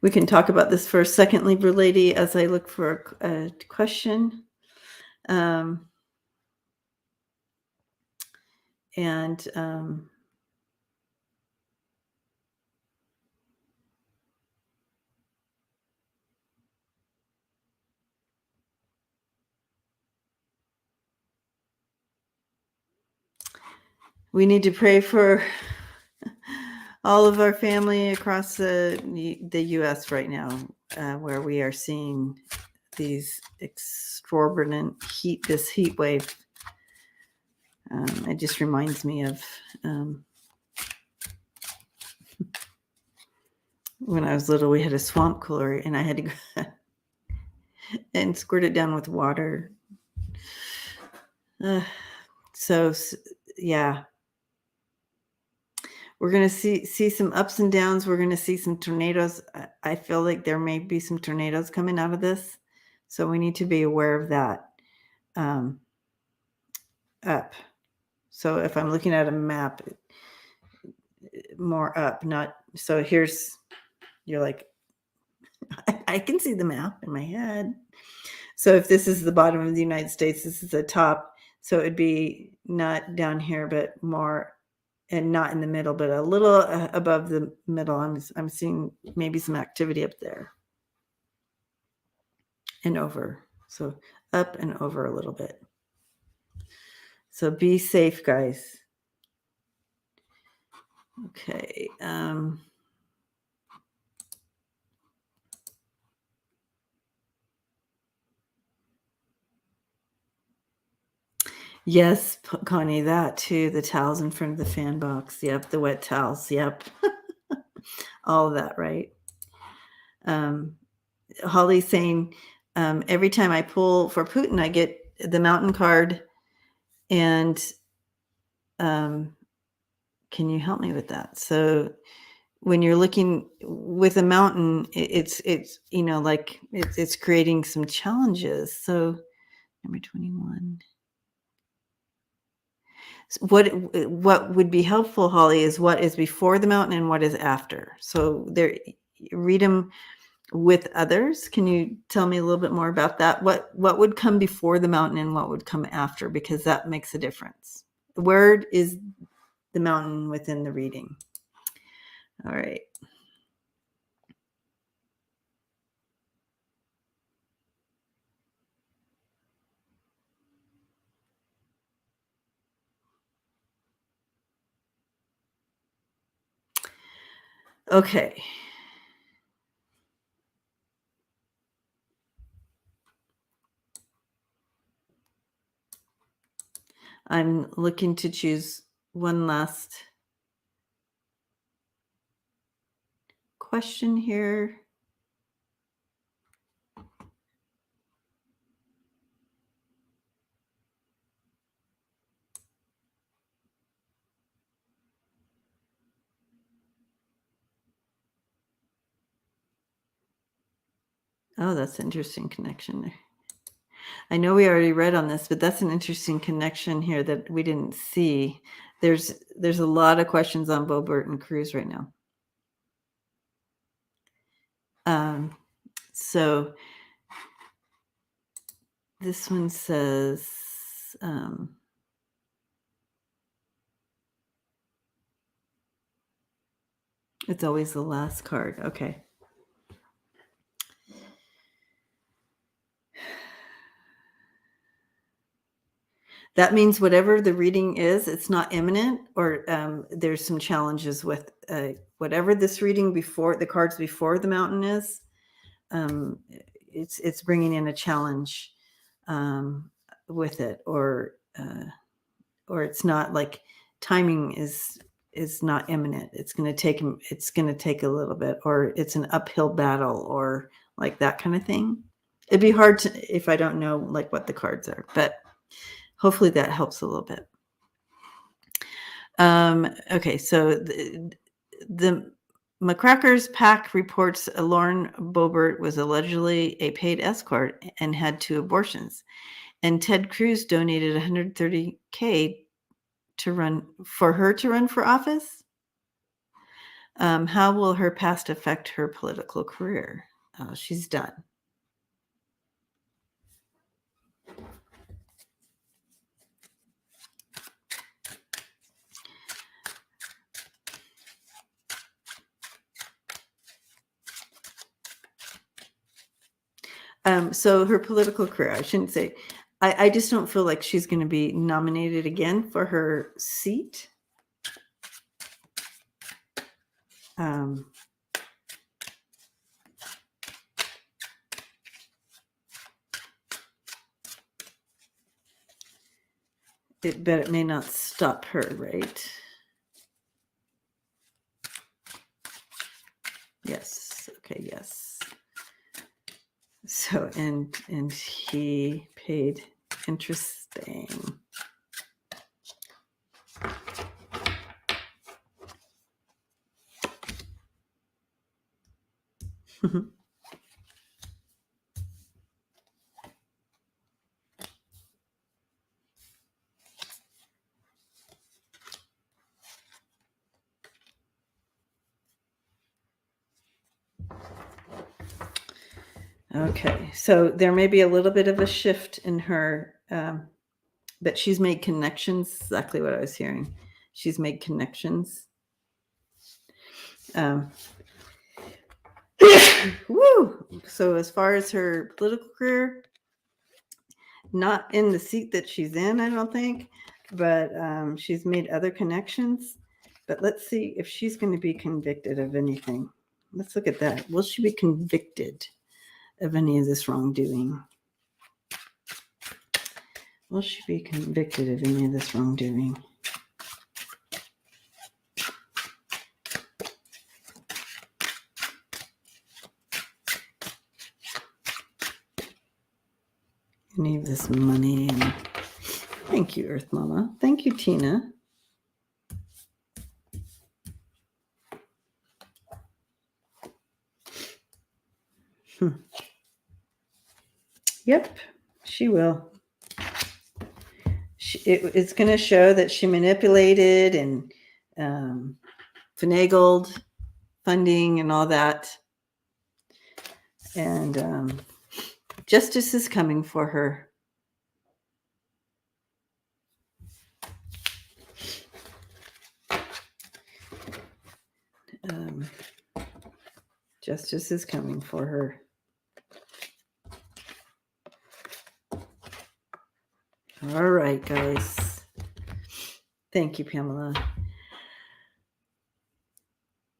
We can talk about this for a second, Libra lady, as I look for a question. We need to pray for all of our family across the U.S. right now, where we are seeing these exorbitant this heat wave. It just reminds me of when I was little, we had a swamp cooler, and I had to go and squirt it down with water. So yeah, we're going to see some ups and downs. We're going to see some tornadoes. I feel like there may be some tornadoes coming out of this. So we need to be aware of that. Up. So if I'm looking at a map, more up, not. So you're like, I can see the map in my head. So if this is the bottom of the United States, this is the top. So it'd be not down here, but more, and not in the middle, but a little above the middle. I'm seeing maybe some activity up there and over. So up and over a little bit. So be safe, guys. Okay. Yes, Connie, that too. The towels in front of the fan box. Yep. The wet towels. Yep. All of that, right? Holly's saying, every time I pull for Putin, I get the mountain card. And can you help me with that? So when you're looking with a mountain, it's like it's creating some challenges. So number 21. What would be helpful, Holly, is what is before the mountain and what is after. So there, read them with others. Can you tell me a little bit more about that? What would come before the mountain and what would come after? Because that makes a difference. Where is the mountain within the reading? All right. Okay. I'm looking to choose one last question here. Oh, that's an interesting connection there. I know we already read on this, but that's an interesting connection here that we didn't see. There's a lot of questions on Boebert and Cruz right now. So This one says, it's always the last card. Okay. That means whatever the reading is, it's not imminent, or there's some challenges with whatever this reading before the cards before the mountain is. It's bringing in a challenge with it, or it's not like timing is not imminent. It's going to take a little bit, or it's an uphill battle, or like that kind of thing. It'd be hard to if I don't know like what the cards are, but hopefully that helps a little bit. Okay, so the McCracker's PAC reports Lauren Boebert was allegedly a paid escort and had 2 abortions. And Ted Cruz donated $130K to run for office. How will her past affect her political career? She's done. So her political career, I shouldn't say. I just don't feel like she's going to be nominated again for her seat. But it may not stop her, right? Yes. Okay. Yes. So and he paid. Interesting. Okay, so there may be a little bit of a shift in her, but she's made connections. Exactly what I was hearing. She's made connections. Woo! So as far as her political career, not in the seat that she's in, I don't think, but she's made other connections. But let's see if she's going to be convicted of anything. Let's look at that. Will she be convicted of any of this wrongdoing? Will she be convicted of any of this wrongdoing? Any of this money? And thank you, Earth Mama. Thank you, Tina. Yep, she will. It's going to show that she manipulated and finagled funding and all that. And justice is coming for her. Justice is coming for her. All right, guys. Thank you, Pamela.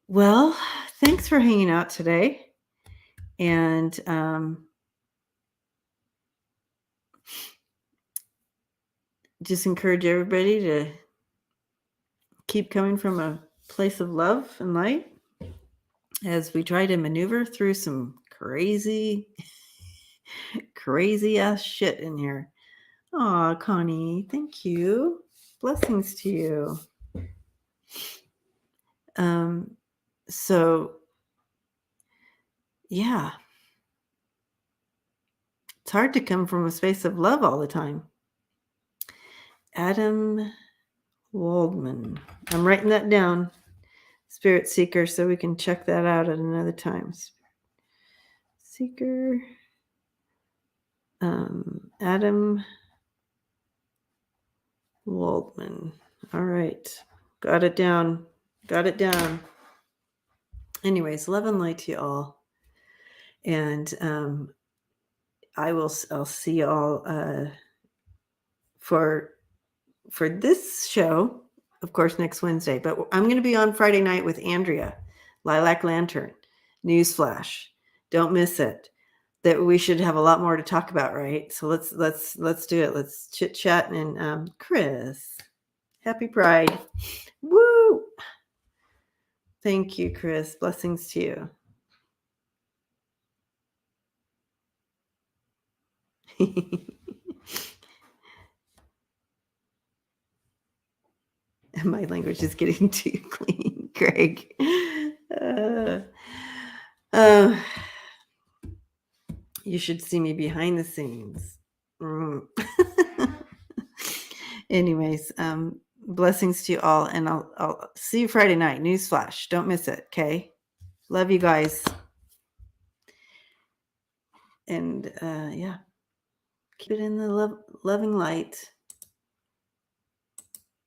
Well, thanks for hanging out today. And just encourage everybody to keep coming from a place of love and light as we try to maneuver through some crazy ass shit in here. Aw, Connie, thank you. Blessings to you. So yeah, it's hard to come from a space of love all the time. Adam Waldman. I'm writing that down. Spirit Seeker, so we can check that out at another time. Seeker. Adam Waldman. All right. Got it down. Anyways, love and light to you all. And I'll see you all for this show, of course, next Wednesday. But I'm going to be on Friday night with Andrea, Lilac Lantern, Newsflash. Don't miss it. That we should have a lot more to talk about, right? So let's do it. Let's chit chat. And Chris, happy Pride. Woo! Thank you, Chris. Blessings to you. My language is getting too clean, Greg. You should see me behind the scenes. Anyways, blessings to you all, and I'll see you Friday night. Newsflash, don't miss it. Okay, love you guys, and yeah, keep it in the loving light.